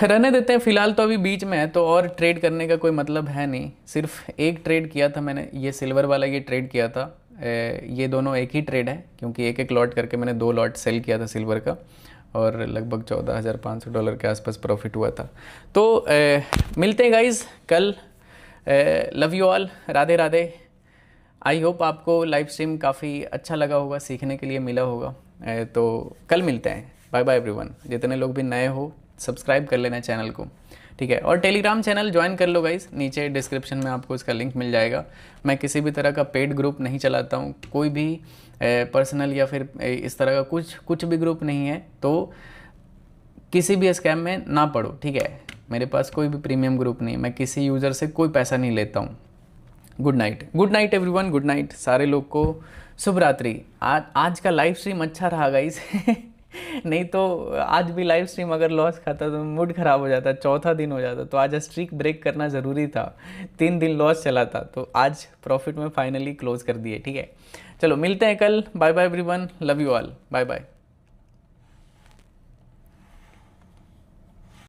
रहने देते हैं फिलहाल, तो अभी बीच में है तो और ट्रेड करने का कोई मतलब है नहीं। सिर्फ एक ट्रेड किया था मैंने, ये सिल्वर वाला ये ट्रेड किया था। ये दोनों एक ही ट्रेड है, क्योंकि एक एक लॉट करके मैंने 2 लॉट सेल किया था सिल्वर का, और लगभग $14,500 के आसपास प्रॉफिट हुआ था। तो मिलते हैं गाइज कल। Love you all, Radhe Radhe. I hope आपको लाइव स्ट्रीम काफ़ी अच्छा लगा होगा, सीखने के लिए मिला होगा। तो कल मिलते हैं, बाय बाय एवरीवन। जितने लोग भी नए हो सब्सक्राइब कर लेना चैनल को, ठीक है। और टेलीग्राम चैनल ज्वाइन कर लो गाइस, नीचे डिस्क्रिप्शन में आपको इसका लिंक मिल जाएगा। मैं किसी भी तरह का पेड ग्रुप नहीं चलाता हूँ, कोई भी पर्सनल या फिर इस तरह का कुछ भी ग्रुप नहीं है, तो किसी भी स्कैम में ना पड़ो, ठीक है। मेरे पास कोई भी प्रीमियम ग्रुप नहीं, मैं किसी यूज़र से कोई पैसा नहीं लेता हूँ। Good night everyone, good night सारे लोग को, शुभ रात्रि। आज का लाइव स्ट्रीम अच्छा रहा गाइस। नहीं तो आज भी लाइव स्ट्रीम अगर लॉस खाता तो मूड ख़राब हो जाता, चौथा दिन हो जाता। तो आज स्ट्रीक ब्रेक करना ज़रूरी था, 3 दिन लॉस चला था, तो आज प्रॉफिट में फाइनली क्लोज कर दिए, ठीक है। चलो मिलते हैं कल, bye bye everyone, love you all, bye bye.